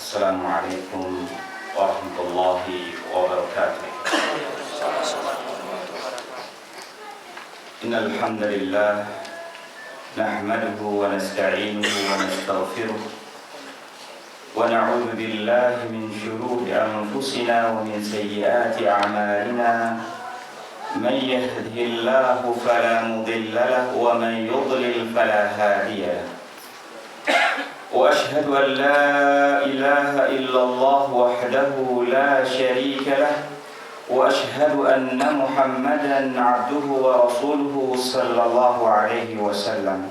Assalamualaikum warahmatullahi wabarakatuh. Innal hamdalillah nahmaduhu wa nasta'inuhu wa nastaghfiruh wa na'udzu billahi min shururi anfusina wa min sayyiati a'malina. Man yahdihillahu fala mudilla lahu wa man yudlil fala hadiya lahu. وأشهد أن لا إله إلا الله وحده لا شريك له وأشهد أن محمدا عبده ورسوله صلى الله عليه وسلم.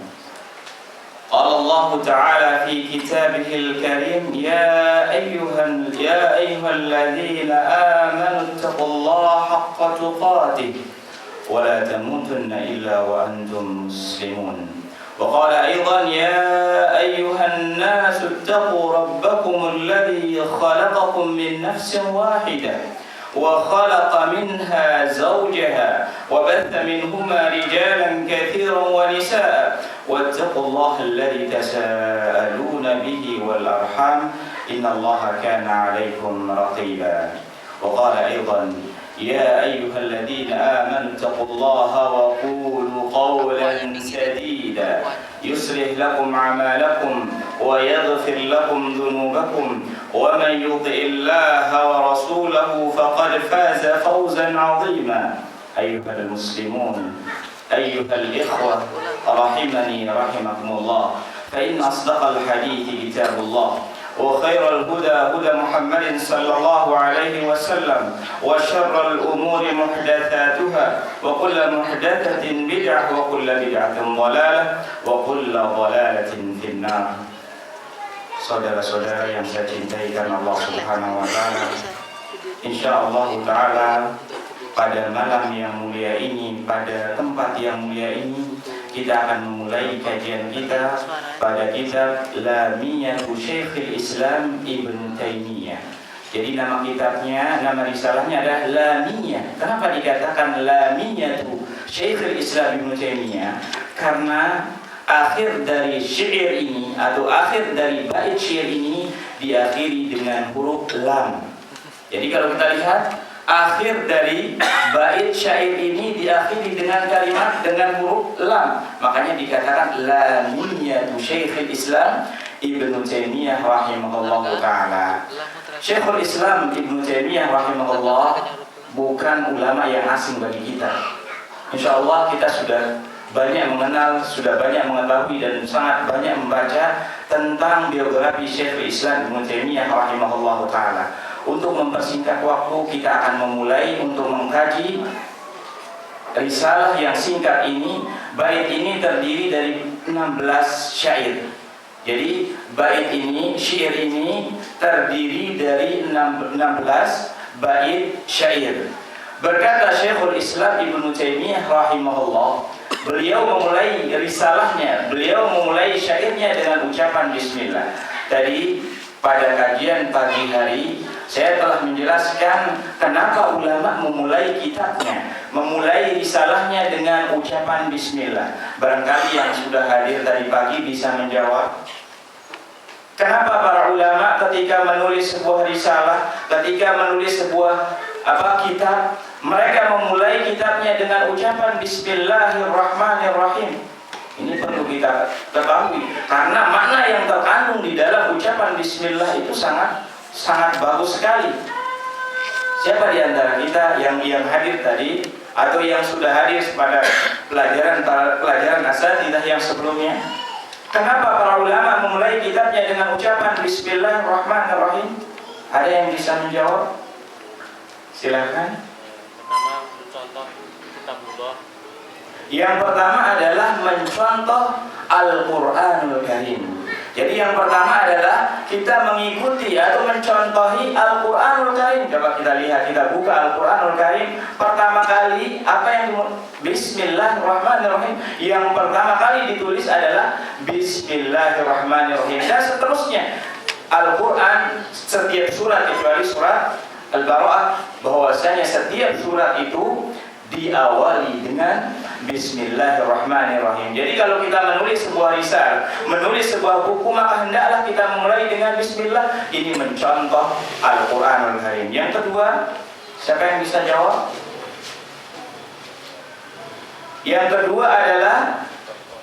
قال الله تعالى في كتابه الكريم يا أيها الذين آمنوا اتقوا الله حق تقاته ولا تموتن إلا وأنتم مسلمون. وقال أيضا يا أيها الناس اتقوا ربكم الذي خلقكم من نفس واحدة وخلق منها زوجها وبث منهما رجالا كثيرا ونساء واتقوا الله الذي تساءلون به والأرحام إن الله كان عليكم رقيبا. وقال أيضا يا أيها الذين آمنوا اتقوا الله وقولوا قولا سديدا يصلح لكم أعمالكم ويغفر لكم ذنوبكم ومن يطع الله ورسوله فقد فاز فوزا عظيما. أيها المسلمون أيها الإخوة رحمني رحمكم الله، فإن أصدق الحديث كتاب الله وخير الهدى هدى محمد صلى الله عليه وسلم وشر الأمور محدثاتها وكل محدثة بدعة وكل بدعة ضلالة وكل ضلالة في النار. Saudara-saudara yang saya cintai karena Allah Subhanahu wa taala, insyaallah taala pada malam yang mulia ini, pada tempat yang mulia ini, kita akan memulai kajian kita pada kitab Lamiyatu Syekhul Islam Ibn Taimiyah. Jadi nama kitabnya, nama risalahnya adalah Lamiyah. Kenapa dikatakan Lamiyatu Syekhul Islam Ibn Taimiyah? Karena akhir dari syair ini atau akhir dari bait syair ini diakhiri dengan huruf lam. Jadi kalau kita lihat akhir dari bait syair ini diakhiri dengan kalimat dengan huruf lam, makanya dikatakan Lamiyatu Syekhul Islam Ibnu Taimiyah rahimahullah taala. Syekhul Islam Ibnu Taimiyah rahimahullah bukan ulama yang asing bagi kita. Insyaallah kita sudah banyak mengenal, sudah banyak mengetahui dan sangat banyak membaca tentang biografi Syekhul Islam Ibnu Taimiyah rahimahullah taala. Untuk mempersingkat waktu, kita akan memulai untuk mengkaji risalah yang singkat ini. Bait ini terdiri dari 16 syair. Jadi bait ini, syair ini terdiri dari 16 bait syair. Berkata Syekhul Islam Ibnu Taimiyah rahimahullah, beliau memulai risalahnya, beliau memulai syairnya dengan ucapan bismillah. Tadi pada kajian pagi hari saya telah menjelaskan kenapa ulama memulai kitabnya, memulai risalahnya dengan ucapan bismillah. Barangkali yang sudah hadir tadi pagi bisa menjawab, kenapa para ulama ketika menulis sebuah risalah, ketika menulis sebuah kitab, mereka memulai kitabnya dengan ucapan bismillahirrahmanirrahim. Ini perlu kita ketahui karena makna yang terkandung di dalam ucapan bismillah itu sangat bagus sekali. Siapa di antara kita yang hadir tadi atau yang sudah hadir pada pelajaran asatidzah yang sebelumnya? Kenapa para ulama memulai kitabnya dengan ucapan bismillahirrahmanirrahim? Ada yang bisa menjawab? Silakan. Pertama, mencontoh kitabullah. Yang pertama adalah mencontoh Al-Quranul Karim. Jadi yang pertama adalah kita mengikuti atau mencontohi Al-Quranul Karim. Coba kita lihat, kita buka Al-Quranul Karim. Pertama kali apa yang Bismillahirrahmanirrahim. Yang pertama kali ditulis adalah Bismillahirrahmanirrahim. Dan seterusnya Al-Quran setiap surat kecuali surat Al-Bara'ah, bahwasanya setiap surat itu diawali dengan Bismillahirrahmanirrahim. Jadi kalau kita menulis sebuah risalah, menulis sebuah buku, maka hendaklah kita memulai dengan Bismillah. Ini mencontoh Al-Quranul Karim. Yang kedua, siapa yang bisa jawab? Yang kedua adalah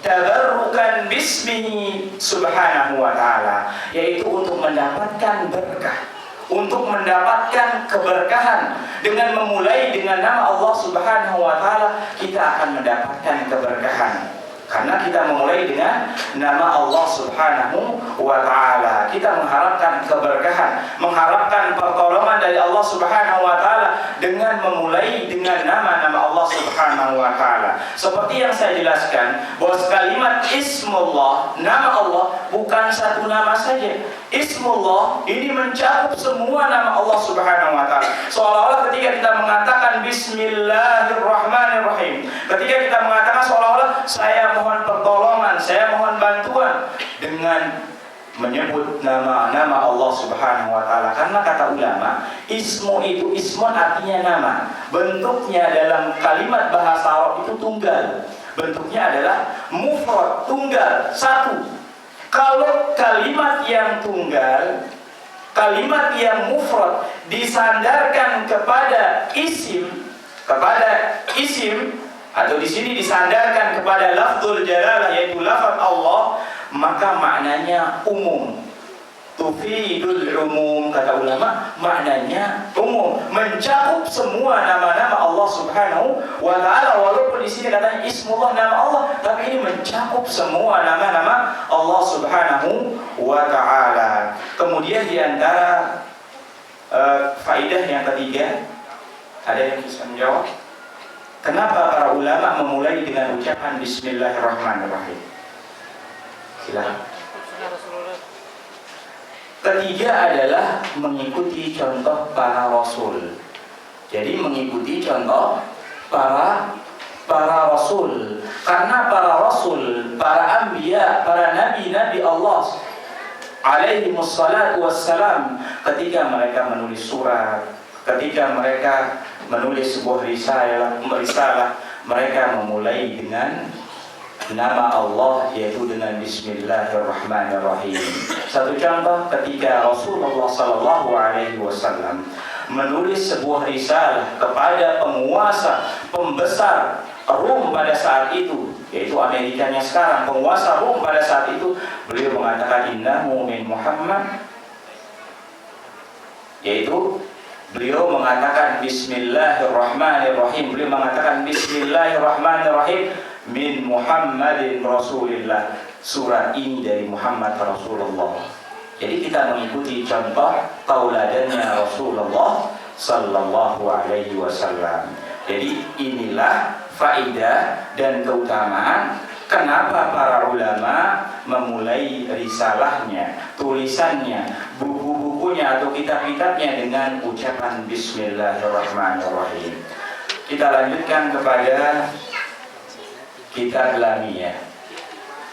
tabarrukan bismihi subhanahu wa ta'ala, yaitu untuk mendapatkan berkah, untuk mendapatkan keberkahan. Dengan memulai dengan nama Allah subhanahu wa ta'ala, kita akan mendapatkan keberkahan. Karena kita memulai dengan nama Allah subhanahu wa ta'ala, kita mengharapkan keberkahan, mengharapkan pertolongan dari Allah subhanahu wa ta'ala dengan memulai dengan nama-nama Allah subhanahu wa ta'ala. Seperti yang saya jelaskan, bahwa kalimat Ismullah, nama Allah, bukan satu nama saja. Ismullah ini mencakup semua nama Allah subhanahu wa ta'ala. Seolah-olah ketika kita mengatakan Bismillahirrahmanirrahim, ketika kita mengatakan seolah-olah saya mohon pertolongan, saya mohon bantuan dengan menyebut nama-nama Allah subhanahu wa ta'ala. Karena kata ulama, ismu itu, ismun artinya nama. Bentuknya dalam kalimat bahasa Arab itu tunggal. Bentuknya adalah mufrad, tunggal, satu. Kalau kalimat yang tunggal, kalimat yang mufrad disandarkan kepada isim, atau di sini disandarkan kepada lafzul jalalah, yaitu lafaz Allah, maka maknanya umum. Tufidul umum, kata ulama, maknanya umum, mencakup semua nama-nama Allah subhanahu wa ta'ala. Walaupun di sini katanya Ismullah, nama Allah, tapi ini mencakup semua nama-nama Allah subhanahu wa ta'ala. Kemudian di antara faedah yang ketiga, ada yang bisa menjawab? Kenapa para ulama memulai dengan ucapan Bismillahirrahmanirrahim? Silakan. Ketiga adalah mengikuti contoh para rasul. Jadi mengikuti contoh para rasul. Karena para rasul, para anbiya, para nabi-nabi Allah alaihi wassalatu wassalam, ketika mereka menulis surat, ketika mereka menulis sebuah risalah, mereka memulai dengan nama Allah, yaitu dengan Bismillahirrahmanirrahim. Satu contoh, ketika Rasulullah sallallahu alaihi wasallam menulis sebuah risalah kepada penguasa pembesar Rum pada saat itu, yaitu Amerikanya sekarang, penguasa Rum pada saat itu, beliau mengatakan innahu min Muhammad, yaitu beliau mengatakan Bismillahirrahmanirrahim. Beliau mengatakan Bismillahirrahmanirrahim min Muhammadin Rasulillah. Surat ini dari Muhammad Rasulullah. Jadi kita mengikuti contoh tauladannya Rasulullah sallallahu alaihi wasallam. Jadi inilah faedah dan keutamaan kenapa para ulama memulai risalahnya, tulisannya, buku-bukunya atau kitab-kitabnya dengan ucapan Bismillahirrahmanirrahim. Kita lanjutkan kepada kitab Lamiyah.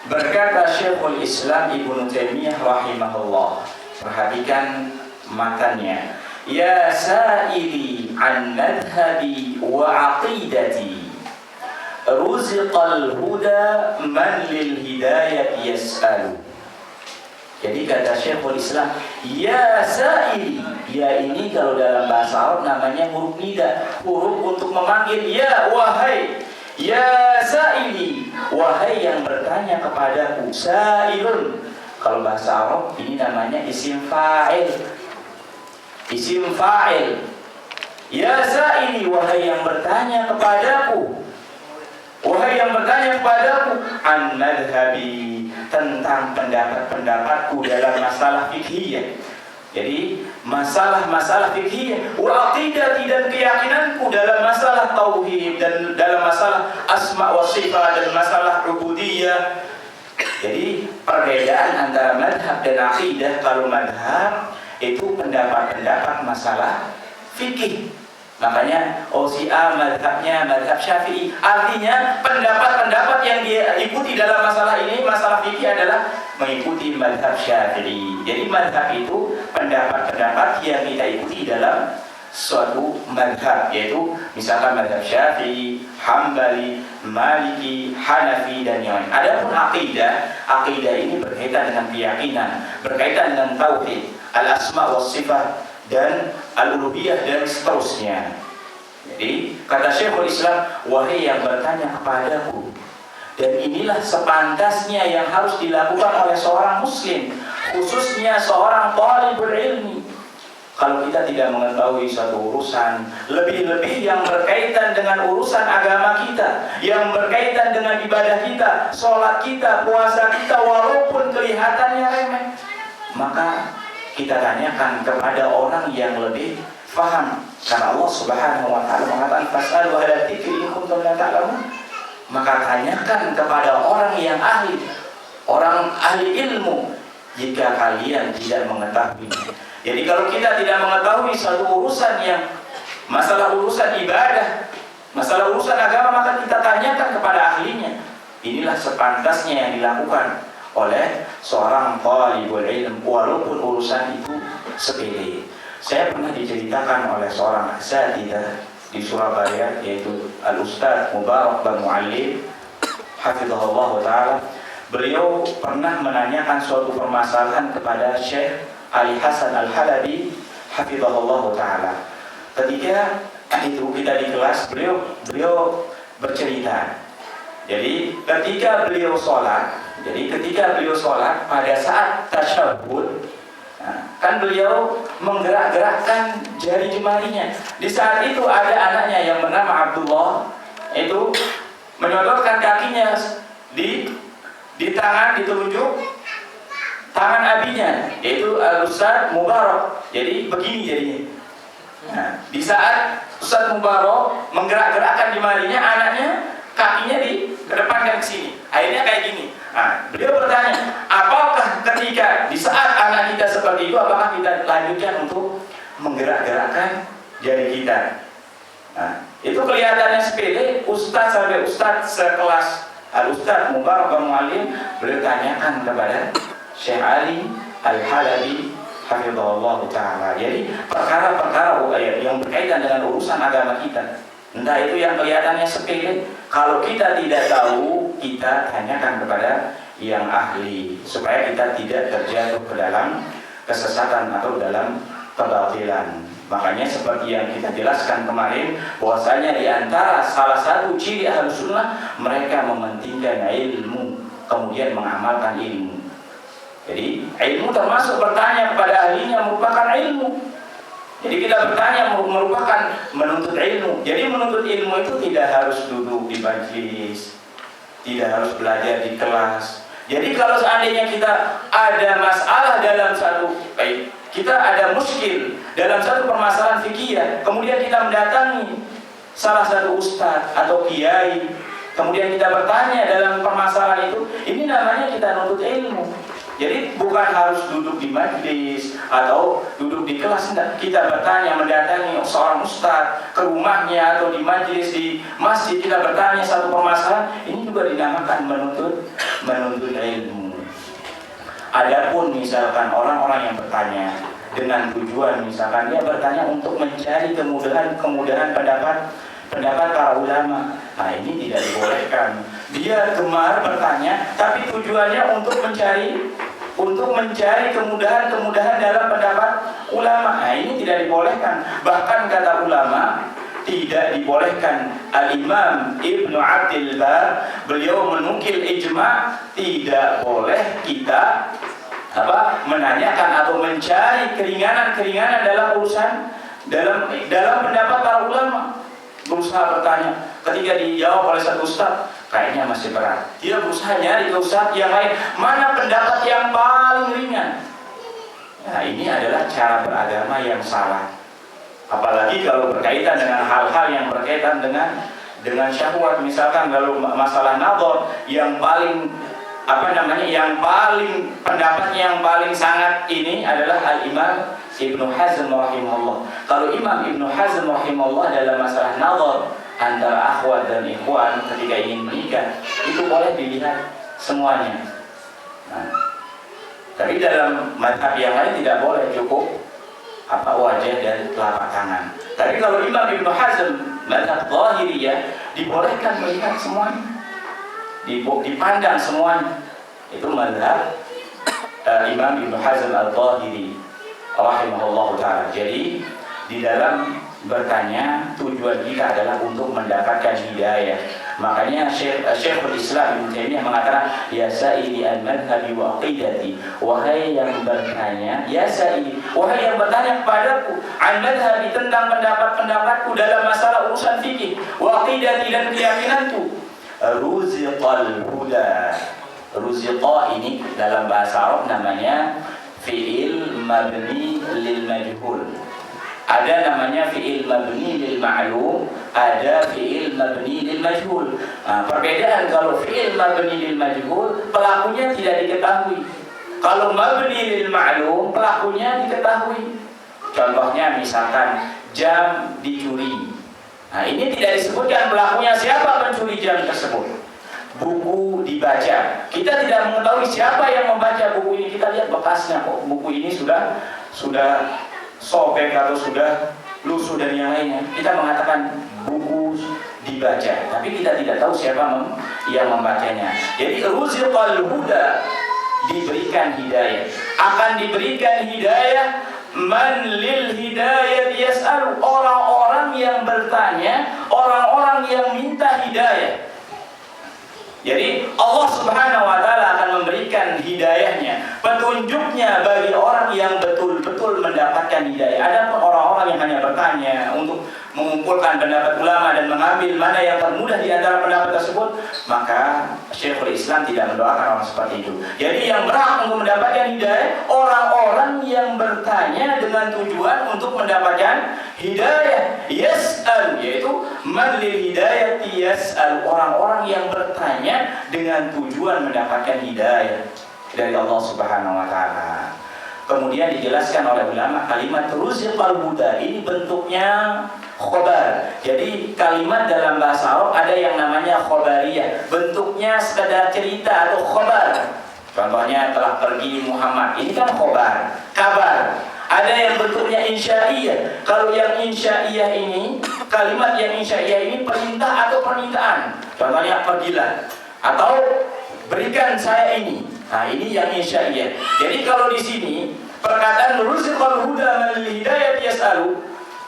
Berkata Syekhul Islam Ibnu Taimiyah rahimahullah, perhatikan matanya. Ya sa'ili an madhhabi wa aqidati, ruziqal huda man lil hidayah yas'alu. Jadi kata Syekhul Islam, ya sa'ili, ya ini kalau dalam bahasa Arab namanya huruf nida, huruf untuk memanggil. Ya wahai, ya sa'ili, wahai yang bertanya kepadaku. Sa'ilun, kalau bahasa Arab ini namanya isim fa'il. Isim fa'il. Ya sa'ili, wahai yang bertanya kepadaku. Wahai yang bertanya kepadaku an madhhabi, tentang pendapat-pendapatku dalam masalah fikhiyah. Jadi masalah-masalah fikhiyah, wa aqidati, dan keyakinanku dalam masalah tauhid, dan dalam masalah asma wa sifat, dan masalah ubudiyah. Jadi perbedaan antara madhab dan aqidah, kalau madhab itu pendapat-pendapat masalah fikih. Makanya si A madhabnya madhab Syafi'i, artinya pendapat-pendapat yang dia ikuti dalam masalah ini, masalah fikih, adalah mengikuti madhab Syafi'i. Jadi madhab itu pendapat-pendapat yang kita ikuti dalam suatu madhab, yaitu misalkan madhab Syafi'i, Hambali, Maliki, Hanafi dan yang lain. Adapun akidah ini berkaitan dengan keyakinan, berkaitan dengan tauhid, al-asma wa sifat dan al-uluhiyah dan seterusnya. Jadi kata Syekhul Islam, wahai yang bertanya kepadaku, dan inilah sepantasnya yang harus dilakukan oleh seorang muslim, khususnya seorang thalibul ilmi. Kalau kita tidak mengetahui satu urusan, lebih-lebih yang berkaitan dengan urusan agama kita, yang berkaitan dengan ibadah kita, sholat kita, puasa kita, walaupun kelihatannya remeh, maka kita tanyakan kepada orang yang lebih faham. Karena Allah Subhanahu wa taala mengatakan, "Fas'alu ahla dzikri in kuntum la ta'lamun." Maka tanyakan kepada orang yang ahli, orang ahli ilmu, jika kalian tidak mengetahui. Jadi kalau kita tidak mengetahui satu urusan yang masalah urusan ibadah, masalah urusan agama, maka kita tanyakan kepada ahlinya. Inilah sepantasnya yang dilakukan oleh seorang thalibul ilm, walaupun urusan itu sepele. Saya pernah diceritakan oleh seorang asatidzah di Surabaya, yaitu Al-Ustaz Mubarak bin Muallim hafizahullah ta'ala. Beliau pernah menanyakan suatu permasalahan kepada Syekh Ali Hasan Al-Halabi hafizahullah ta'ala. Ketika itu kita di kelas, beliau bercerita. Jadi ketika beliau sholat pada saat tasyahud, kan beliau menggerak-gerakkan jari jemarinya. Di saat itu ada anaknya yang bernama Abdullah, itu menyodorkan kakinya di tangan, di telunjuk tangan abinya, yaitu Ustaz Mubarak. Jadi begini jadinya. Nah, di saat Ustaz Mubarak menggerak-gerakkan jemarinya, anaknya kakinya dikedepankan ke sini. Akhirnya kayak gini. Nah, beliau bertanya, apakah ketika di saat anak kita seperti itu, apakah kita lanjutkan untuk menggerak-gerakkan jari kita? Nah, itu kelihatannya sepele. Ustaz sampai Ustaz sekelas Al-Ustaz Mubarak bin Muallim, beliau tanyakan kepada Syekh Ali Al-Halabi hafizahullah ta'ala. Jadi perkara-perkara yang berkaitan dengan urusan agama kita, entah itu yang kelihatannya sepele, kalau kita tidak tahu, kita tanyakan kepada yang ahli, supaya kita tidak terjatuh ke dalam kesesatan atau dalam kebatilan. Makanya seperti yang kita jelaskan kemarin, bahwasanya di antara salah satu ciri Ahlus Sunnah, mereka mementingkan ilmu, kemudian mengamalkan ilmu. Jadi ilmu termasuk bertanya kepada ahlinya merupakan ilmu. Jadi kita bertanya merupakan menuntut ilmu. Jadi menuntut ilmu itu tidak harus duduk di majelis, tidak harus belajar di kelas. Jadi kalau seandainya kita ada masalah dalam satu, kita ada muskil dalam satu permasalahan fikih, kemudian kita mendatangi salah satu ustadz atau kiai, kemudian kita bertanya dalam permasalahan itu, ini namanya kita nuntut ilmu. Jadi bukan harus duduk di majlis atau duduk di kelas, enggak. Kita bertanya, mendatangi seorang ustadz ke rumahnya atau di majlis di masjid, kita bertanya satu permasalahan, ini juga dinamakan menuntut ilmu. Adapun misalkan orang-orang yang bertanya dengan tujuan, misalkan dia bertanya untuk mencari kemudahan pendapat para ulama, nah ini tidak dibolehkan. Dia gemar bertanya, tapi tujuannya untuk mencari kemudahan dalam pendapat ulama. Nah ini tidak dibolehkan. Bahkan kata ulama, tidak dibolehkan. Al-Imam Ibnu Abdil Bar, beliau menukil ijma', tidak boleh kita menanyakan atau mencari keringanan dalam urusan dalam pendapat para ulama. Berusaha bertanya, ketika dijawab oleh satu ustaz, kayaknya masih berat. Dia berusaha nyari ke ustaz yang lain, mana pendapat yang paling ringan. Nah ini adalah cara beragama yang salah. Apalagi kalau berkaitan dengan hal-hal yang berkaitan dengan syahwat, misalkan kalau masalah nadhar yang paling pendapatnya yang paling sangat ini adalah Al-Imam Ibnu Hazm rahimahullah. Kalau Imam Ibnu Hazm rahimahullah dalam masalah nazar antara akhwat dan ikhwan ketika ingin menikah, itu boleh dilihat semuanya. Nah, tapi dalam mazhab yang lain tidak boleh, cukup wajah dan telapak tangan. Tapi kalau Imam Ibnu Hazm mazhab Zahiriyah dibolehkan melihat semuanya, dipandang semuanya. Itu mazhab Imam Ibnu Hazm Al-Zahiri rahimahullahu ta'ala. Jadi di dalam bertanya tujuan kita adalah untuk mendapatkan hidayah. Makanya Syekhul Islam Ibnu Taimiyah mengatakan, ya sa'ili al-madhhabi wa aqidati, wahai yang bertanya, ya sa'ili, wahai yang bertanya kepadaku al-madhhabi, tentang pendapat-pendapatku dalam masalah urusan fikih, wa aqidati, dan keyakinanku. Ruziqal huda. Ruziqa ini dalam bahasa Arab namanya fi'il mabni lil majhul. Ada namanya fi'il mabni lil ma'lum, ada fi'il mabni lil majhul. Perbedaan kalau fi'il mabni lil majhul, pelakunya tidak diketahui. Kalau mabni lil ma'lum, pelakunya diketahui. Contohnya misalkan jam dicuri. Nah, ini tidak disebutkan pelakunya siapa pencuri jam tersebut. Buku dibaca. Kita tidak mengetahui siapa yang membaca buku ini. Kita lihat bekasnya, kok buku ini sudah sobek atau sudah lusuh dan yang lainnya. Kita mengatakan buku dibaca, tapi kita tidak tahu siapa yang membacanya. Jadi ruziqal huda, diberikan hidayah. Akan diberikan hidayah man lil hidayah yas'al, orang-orang yang bertanya, orang-orang yang minta hidayah. Jadi Allah Subhanahu wa ta'ala akan memberikan hidayahnya, petunjuknya bagi orang yang betul-betul mendapatkan hidayah. Adapun orang-orang yang hanya bertanya untuk mengumpulkan pendapat ulama dan mengambil mana yang termudah di antara pendapat tersebut, maka Syekhul Islam tidak mendoakan orang seperti itu. Jadi yang berhak untuk mendapatkan hidayah orang-orang yang bertanya dengan tujuan untuk mendapatkan hidayah. Yas'al, yaitu man lil hidayati yas'al, orang-orang yang bertanya dengan tujuan mendapatkan hidayah dari Allah Subhanahu wa ta'ala. Kemudian dijelaskan oleh ulama kalimat ruziqal huda ini bentuknya khobar. Jadi kalimat dalam bahasa Arab ada yang namanya khobariyah, bentuknya sekedar cerita atau khobar. Contohnya telah pergi Muhammad, ini kan khobar, kabar. Ada yang bentuknya insya'iyah. Kalau yang insya'iyah ini, kalimat yang insya'iyah ini perintah atau permintaan. Contohnya pergilah atau berikan saya ini. Nah, ini yang insya'iyah. Jadi kalau di sini perkataan ruziqal huda man lil hidayah yas'alu,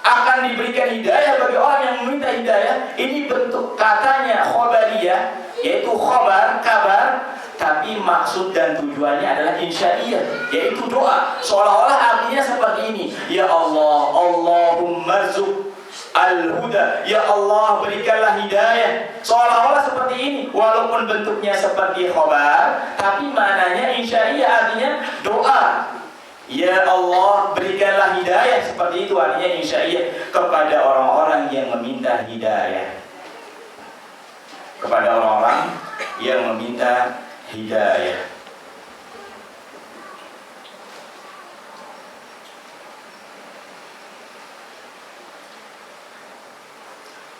akan diberikan hidayah bagi orang yang meminta hidayah, ini bentuk katanya khobariyah, yaitu khobar, kabar, tapi maksud dan tujuannya adalah insya'iyah, yaitu doa. Seolah-olah artinya seperti ini, ya Allah, Allahumma zuk al-huda, ya Allah berikanlah hidayah. Seolah-olah seperti ini, walaupun bentuknya seperti khobar, tapi maknanya insya'iyah, artinya doa. Ya Allah berikanlah hidayah, seperti itu artinya insya'iyah, kepada orang-orang yang meminta hidayah, kepada orang-orang yang meminta hidayah.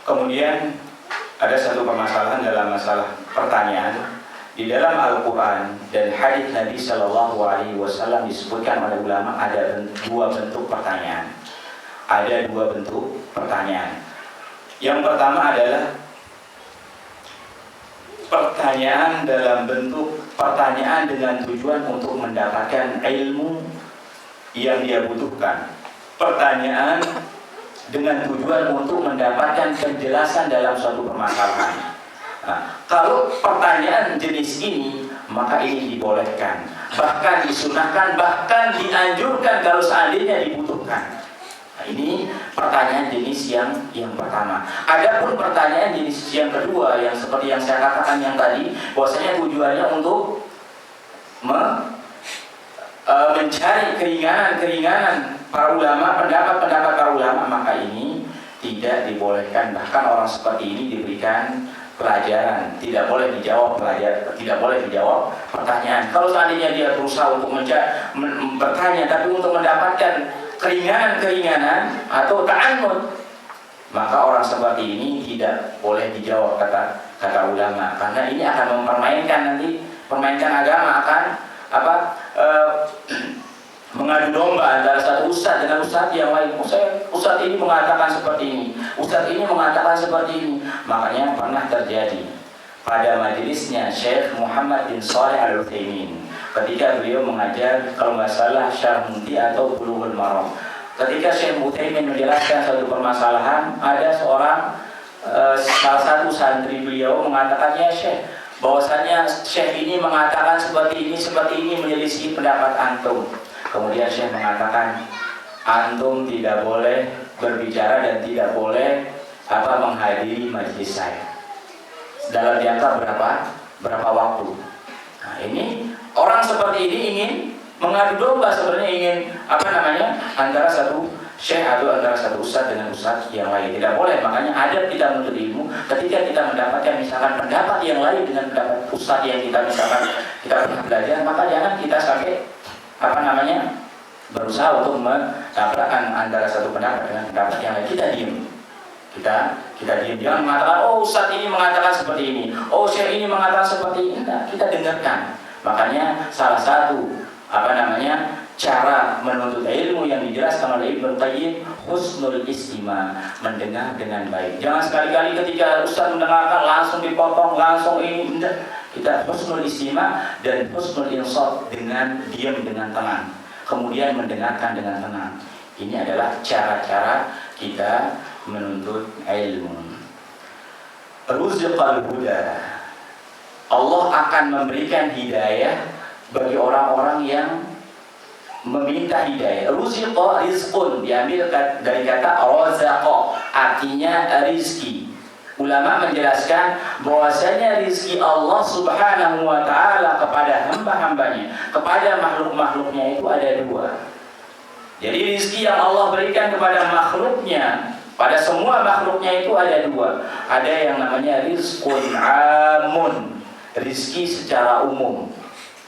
Kemudian ada satu permasalahan dalam masalah pertanyaan. Di dalam Al-Quran dan hadis Nabi Shallallahu Alaihi Wasallam disebutkan oleh ulama ada dua bentuk pertanyaan. Ada dua bentuk pertanyaan. Yang pertama adalah pertanyaan dalam bentuk pertanyaan dengan tujuan untuk mendapatkan ilmu yang dia butuhkan. Pertanyaan dengan tujuan untuk mendapatkan penjelasan dalam suatu permasalahan. Nah, kalau pertanyaan jenis ini, maka ini dibolehkan, bahkan disunahkan, bahkan dianjurkan kalau seandainya dibutuhkan. Nah, ini pertanyaan jenis yang pertama. Adapun pertanyaan jenis yang kedua, yang seperti yang saya katakan yang tadi, bahwasanya tujuannya untuk mencari keringanan para ulama, pendapat-pendapat para ulama, maka ini tidak dibolehkan. Bahkan orang seperti ini diberikan pelajaran, tidak boleh dijawab pertanyaan. Kalau seandainya dia berusaha untuk bertanya, tapi untuk mendapatkan keringanan atau ta'annud, maka orang seperti ini tidak boleh dijawab, kata ulama, karena ini akan mempermainkan agama, akan mengadu domba antara satu ustadz dengan ustadz yang lain. Ustadz ini mengatakan seperti ini, ustadz ini mengatakan seperti ini. Makanya pernah terjadi pada majelisnya Syekh Muhammad bin Shalih Al-Utsaimin ketika beliau mengajar, kalau nggak salah, Syarh Mumti atau Bulughul Maram. Ketika Syekh Utsaimin menjelaskan satu permasalahan, ada salah satu santri beliau mengatakan, ya Syekh, bahwasanya Syekh ini mengatakan seperti ini menyelisih pendapat antum. Kemudian Syekh mengatakan, antum tidak boleh berbicara dan tidak boleh menghadiri majelis saya dalam jangka berapa waktu. Nah, ini orang seperti ini ingin mengadu domba, sebenarnya ingin antara satu syekh atau antara satu ustadz dengan ustadz yang lain. Tidak boleh. Makanya adab kita menuntut ilmu, ketika kita mendapatkan misalkan pendapat yang lain dengan pendapat ustadz yang kita pernah belajar, maka jangan kita sampai berusaha untuk mendapatkan antara satu pendapat dengan pendapat yang lain. Kita diam. Kita diam. Jangan mengatakan, oh ustadz ini mengatakan seperti ini, oh syekh ini mengatakan seperti ini. Enggak, kita dengarkan. Makanya salah satu cara menuntut ilmu yang dijelaskan oleh Ibnu Qayyim, husnul istima, mendengar dengan baik. Jangan sekali-kali ketika ustaz mendengarkan langsung dipotong, langsung ini. Kita husnul istima dan husnul insaf, dengan diam, dengan tenang, kemudian mendengarkan dengan tenang. Ini adalah cara-cara kita menuntut ilmu. Ruziqal huda, Allah akan memberikan hidayah bagi orang-orang yang meminta hidayah. Ruziqa rizqun, diambil dari kata razaqa, artinya rizki. Ulama menjelaskan bahwasanya rizki Allah Subhanahu wa ta'ala kepada hamba-hambanya, kepada makhluk-makhluknya itu ada dua. Jadi rizki yang Allah berikan kepada makhluknya, pada semua makhluknya itu ada dua. Ada yang namanya rizqun amun, rizki secara umum.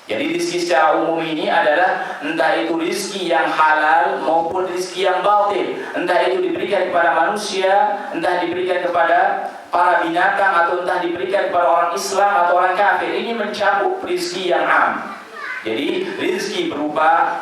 Jadi rizki secara umum ini adalah entah itu rizki yang halal maupun rizki yang batil. Entah itu diberikan kepada manusia, entah diberikan kepada para binatang, atau entah diberikan kepada orang Islam atau orang kafir. Ini mencakup rizki yang am. Jadi rizki berupa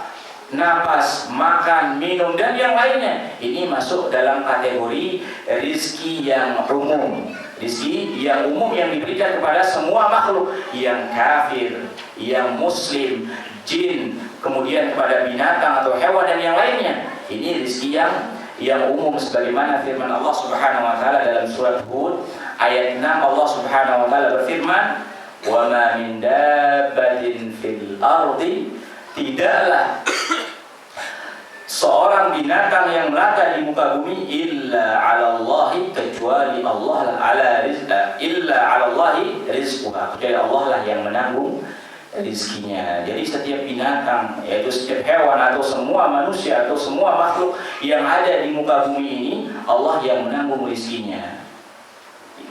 napas, makan, minum, dan yang lainnya. Ini masuk dalam kategori rizki yang umum. Rizki yang umum yang diberikan kepada semua makhluk, yang kafir, yang muslim, jin, kemudian kepada binatang atau hewan dan yang lainnya. Ini rizki yang umum, sebagaimana firman Allah Subhanahu wa taala dalam surat Hud ayat 6. Allah Subhanahu wa taala berfirman, "Wa ma min dabbatin fil ardi", tidaklah seorang binatang yang melata di muka bumi illa 'ala Allahi, kecuali Allah illa 'ala Allahi rizquha, kecuali Allah lah yang menanggung rizkinya. Jadi setiap binatang, yaitu setiap hewan atau semua manusia atau semua makhluk yang ada di muka bumi ini, Allah yang menanggung rizkinya,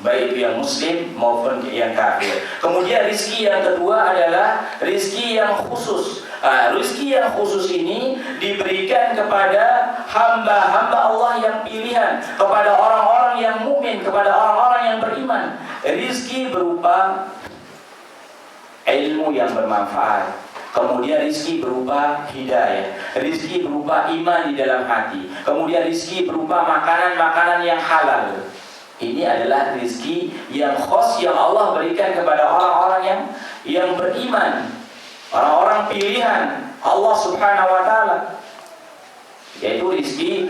baik yang muslim maupun yang kafir. Kemudian rizki yang kedua adalah rizki yang khusus. Rizki yang khusus ini diberikan kepada hamba-hamba Allah yang pilihan, kepada orang-orang yang mukmin, kepada orang-orang yang beriman. Rizki berupa ilmu yang bermanfaat, kemudian rizki berupa hidayah, rizki berupa iman di dalam hati, kemudian rizki berupa makanan-makanan yang halal. Ini adalah rizki yang khas yang Allah berikan kepada orang-orang yang beriman, orang-orang pilihan Allah Subhanahu wa ta'ala, yaitu rizki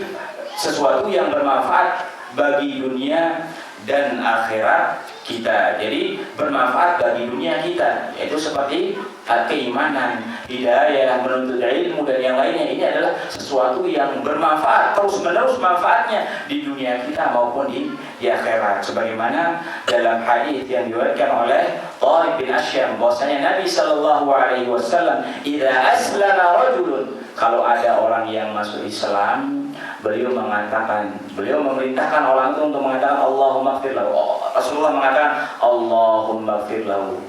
sesuatu yang bermanfaat bagi dunia dan akhirat kita. Jadi bermanfaat bagi dunia kita, yaitu seperti keimanan, hidayah, menuntut ilmu, dan yang lainnya. Ini adalah sesuatu yang bermanfaat terus-menerus manfaatnya di dunia kita maupun di akhirat. Sebagaimana dalam hadis yang diriwayatkan oleh Tariq bin Asyam, bahwasanya Nabi sallallahu alaihi wasallam, "Idza aslama rajulun", kalau ada orang yang masuk Islam, beliau memerintahkan orang itu untuk mengatakan Allahumma ighfir lahu. Rasulullah mengatakan Allahumma ighfir lahu,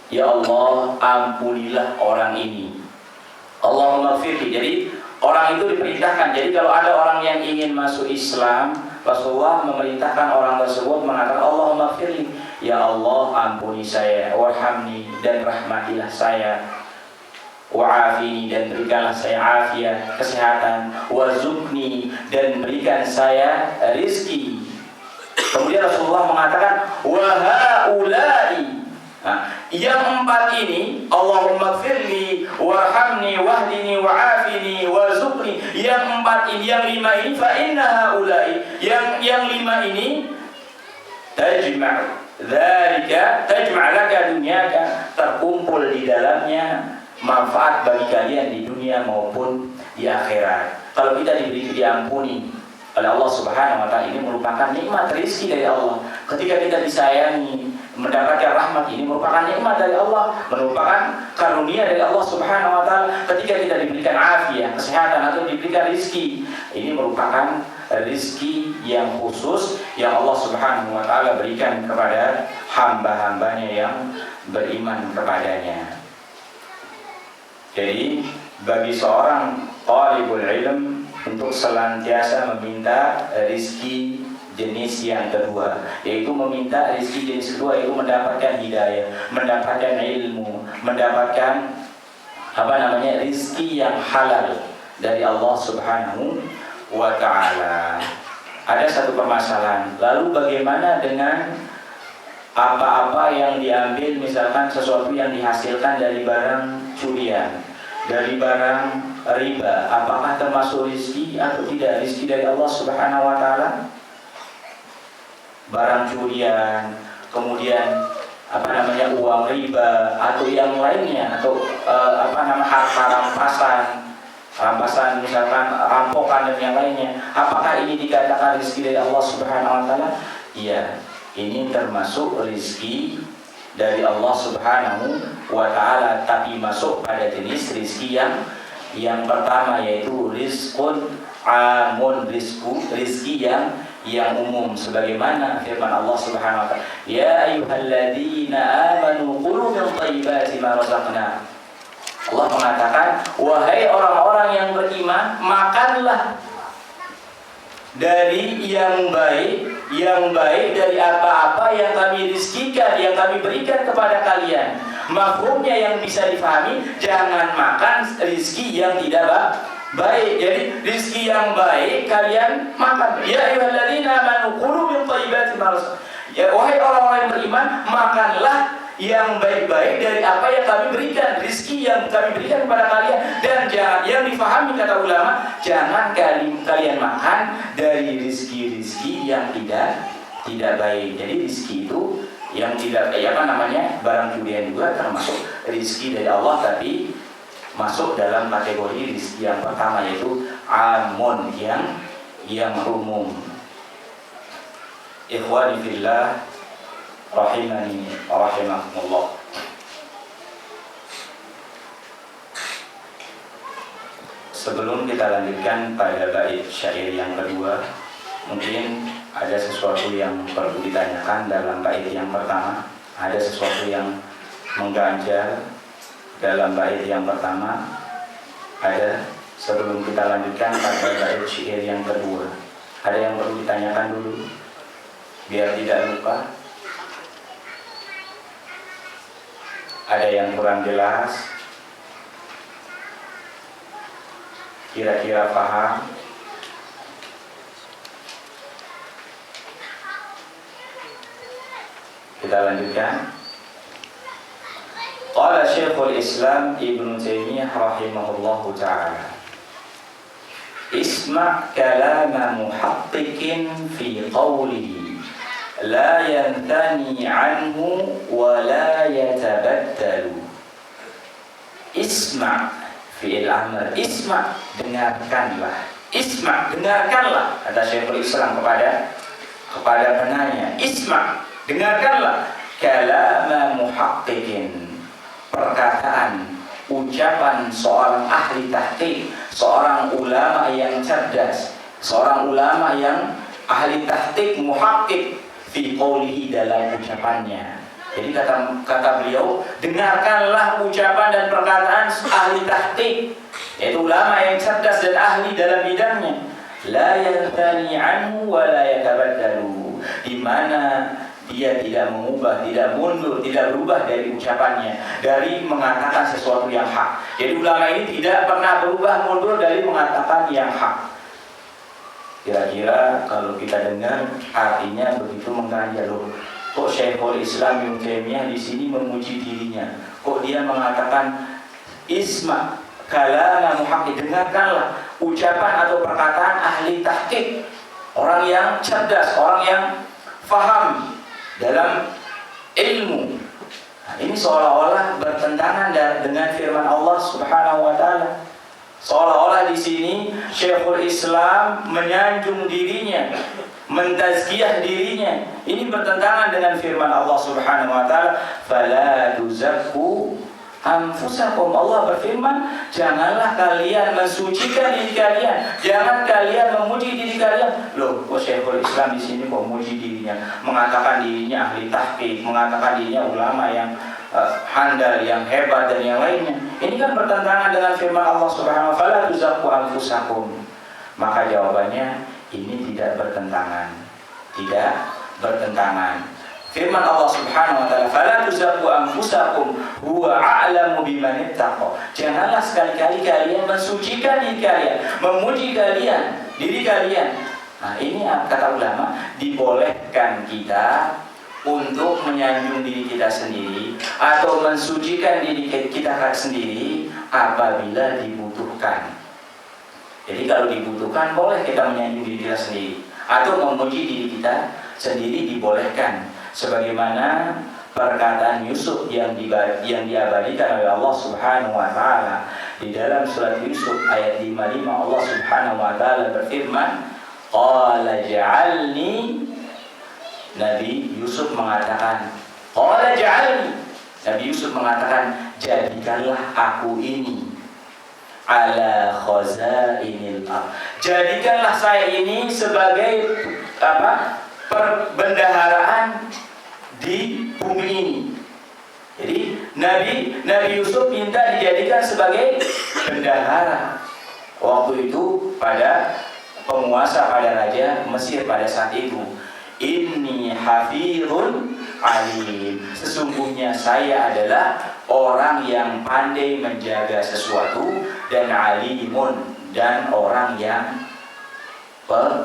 ya Allah ampunilah orang ini. Allahumma ighfirli. Jadi orang itu diperintahkan. Jadi kalau ada orang yang ingin masuk Islam, Rasulullah memerintahkan orang tersebut mengatakan Allahumma ighfirli, ya Allah ampuni saya, warhamni, dan rahmatilah saya. wa'afini, dan berikanlah saya afiat, kesehatan, warzuqni, dan berikan saya rizki. Kemudian Rasulullah mengatakan wa haula'i, yang 4 ini, Allahumma gfirli warhamni wahdini wa'afini warzuqni, yang 4 ini, yang 5 ini, fa inna haula'i, yang 5 ini tajma' laka dunyaka, terkumpul di dalamnya manfaat bagi kalian di dunia maupun di akhirat. Kalau kita diampuni oleh Allah Subhanahu wa taala, ini merupakan nikmat rezeki dari Allah. Ketika kita disayangi, mendapatkan rahmat, ini merupakan nikmat dari Allah, merupakan karunia dari Allah Subhanahu wa taala. Ketika kita diberikan afiat, kesehatan, atau diberikan rezeki, ini merupakan rezeki yang khusus yang Allah Subhanahu wa taala berikan kepada hamba-hambanya yang beriman kepadanya. Jadi bagi seorang talibul ilm untuk senantiasa meminta rizki jenis yang kedua, yaitu meminta rizki jenis kedua, yaitu mendapatkan hidayah, mendapatkan ilmu, mendapatkan rizki yang halal dari Allah Subhanahu wa ta'ala. Ada satu permasalahan, lalu bagaimana dengan apa-apa yang diambil, misalkan sesuatu yang dihasilkan dari barang curian, dari barang riba, apakah termasuk rizki atau tidak? Rizki dari Allah Subhanahu wa ta'ala. Barang curian, kemudian uang riba atau yang lainnya, atau harta rampasan misalkan rampokan dan yang lainnya, apakah ini dikatakan rizki dari Allah Subhanahu wa ta'ala? Iya, ini termasuk rizki dari Allah Subhanahu wa ta'ala, tapi masuk pada jenis rizki yang pertama, yaitu rizqun amun, rizki yang umum, sebagaimana firman Allah Subhanahu wa ta'ala, ya ayyuhalladzina amanu qulu min thayyibati ma razaqna. Allah mengatakan, wahai orang-orang yang beriman, makanlah dari yang baik dari apa-apa yang kami rizkikan, yang kami berikan kepada kalian. Mafhumnya yang bisa difahami, jangan makan rizki yang tidak baik. Jadi rizki yang baik kalian makan. Ya ayyuhalladzina amanu qulu min thayyibati ma razaqnakum. Ya wahai orang-orang yang beriman, makanlah yang baik-baik dari apa yang kami berikan, rizki yang kami berikan kepada kalian. Dan jangan, yang difahami kata ulama, jangan kalian makan dari rizki-rizki yang tidak baik. Jadi rizki itu yang tidak barang curian juga termasuk rizki dari Allah, tapi masuk dalam kategori rizki yang pertama, yaitu amun, yang umum. Ikhwani fillah rahimani wa rahimakumullah. Sebelum kita lanjutkan pada bait syair yang kedua, mungkin ada sesuatu yang perlu ditanyakan dalam bait yang pertama. Ada sesuatu yang mengganjal dalam bait yang pertama. Ada, sebelum kita lanjutkan pada bait syair yang kedua, ada yang perlu ditanyakan dulu biar tidak lupa. Ada yang kurang jelas, kira-kira paham? Kita lanjutkan. Qala Syekhul Islam Ibnu Taimiyah rahimahullahu ta'ala, isma' kalama muhaqqiqin fi qawlihi la yantani anhu wa la yatabaddalu. Isma' fi'il amr, isma' dengarkanlah, isma' dengarkanlah, kata Syekhul Islam kepada penanya. Isma' dengarkanlah, kalama muhaqqiqin, perkataan, ucapan seorang ahli tahqiq, seorang ulama yang cerdas, seorang ulama yang ahli tahqiq, muhaqqiq, fi qawlihi, dalam ucapannya. Jadi kata beliau, dengarkanlah ucapan dan perkataan ahli tahqiq, yaitu ulama yang cerdas dan ahli dalam bidangnya. La yantani anhu wa la yatabaddalu, di mana dia tidak mengubah, tidak mundur, tidak berubah dari ucapannya, dari mengatakan sesuatu yang hak. Jadi ulama ini tidak pernah berubah mundur dari mengatakan yang hak. Kira-kira kalau kita dengar artinya begitu mengganjal, loh. Kok Syekhul Islam Ibnu Taimiyah di sini memuji dirinya? Kok dia mengatakan isma kalana muhaqqik? Dengarkanlah ucapan atau perkataan ahli tahqiq, orang yang cerdas, orang yang faham dalam ilmu. Nah, ini seolah-olah bertentangan dengan firman Allah Subhanahu wa taala. Seolah-olah di sini Syekhul Islam menyanjung dirinya, mentazkiyah dirinya. Ini bertentangan dengan firman Allah Subhanahu wa taala, "Fala tuzakku anfusakum." Allah berfirman, janganlah kalian mensucikan diri kalian, jangan kalian memuji diri kalian. Loh, kok Syekhul Islam di sini kok memuji dirinya, mengatakan dirinya ahli tahqiq, mengatakan dirinya ulama yang handal, yang hebat dan yang lainnya. Ini kan bertentangan dengan firman Allah Subhanahu wa taala, "Fala tuzakku anfusakum." Maka jawabannya ini tidak bertentangan. Tidak bertentangan. Firman Allah Subhanahu wa taala, "Fala tuzakku anfusakum huwa a'lamu biman ittaqa." Janganlah sekali-kali kalian mensucikan diri kalian, memuji diri kalian. Nah, ini kata ulama, dibolehkan kita untuk menyanjung diri kita sendiri atau mensucikan diri kita sendiri apabila dibutuhkan. Jadi kalau dibutuhkan boleh kita menyanjung diri kita sendiri atau memuji diri kita sendiri, dibolehkan. Sebagaimana perkataan Yusuf yang diabadikan oleh Allah Subhanahu wa taala di dalam surat Yusuf ayat 55, Allah Subhanahu wa taala berfirman, qala ja'alni. Nabi Yusuf mengatakan, qala ja'alni. Nabi Yusuf mengatakan, jadikanlah aku ini ala khazainil ardh. Jadikanlah saya ini sebagai perbendaharaan di bumi ini. Jadi Nabi Yusuf minta dijadikan sebagai bendahara waktu itu pada penguasa, pada raja Mesir pada saat itu. Inni hafizun alim. Sesungguhnya saya adalah orang yang pandai menjaga sesuatu, dan alimun, dan orang yang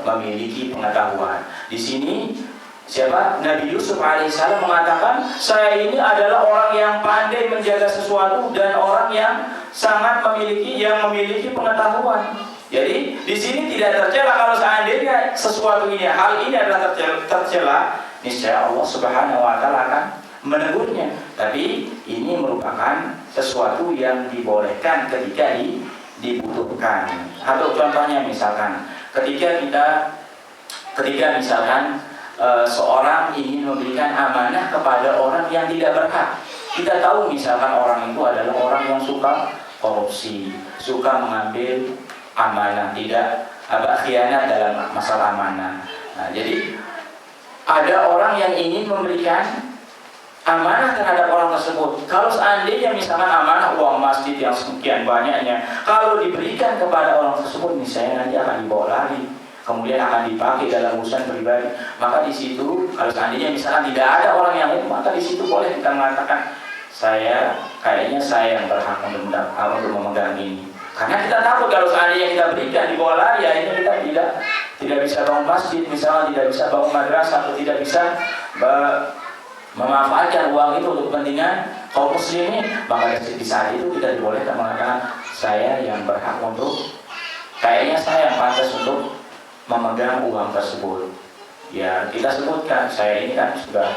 memiliki pengetahuan. Di sini siapa? Nabi Yusuf alaihissalam mengatakan, saya ini adalah orang yang pandai menjaga sesuatu dan orang yang sangat memiliki pengetahuan. Jadi di sini tidak tercela kalau seandainya sesuatu ini, hal ini adalah tercela, niscaya Allah Subhanahu wa taala akan menegurnya. Tapi ini merupakan sesuatu yang dibolehkan ketika dibutuhkan. Atau contohnya misalkan ketika misalkan seorang ingin memberikan amanah kepada orang yang tidak berhak. Kita tahu misalkan orang itu adalah orang yang suka korupsi, suka mengambil amanah, tidak khianat dalam masalah amanah. Nah, jadi ada orang yang ingin memberikan amanah terhadap orang tersebut. Kalau seandainya misalkan amanah uang masjid yang sekian banyaknya, kalau diberikan kepada orang tersebut, misalnya nanti akan dibawa lari, kemudian akan dipakai dalam urusan pribadi. Maka di situ, kalau seandainya misalkan tidak ada orang yang lain, maka di situ boleh kita mengatakan, kayaknya saya yang berhak untuk memegang ini. Karena kita takut kalau seandainya kita berikan dibawa lari, ya ini kita tidak bisa bangun masjid, misalnya tidak bisa bangun madrasah, atau tidak bisa memanfaatkan uang itu untuk kepentingan kaum muslimin. Maka di saat itu kita dibolehkan mengatakan, saya yang berhak untuk, kayaknya saya yang pantas untuk memegang uang tersebut. Ya kita sebutkan, saya ini kan sudah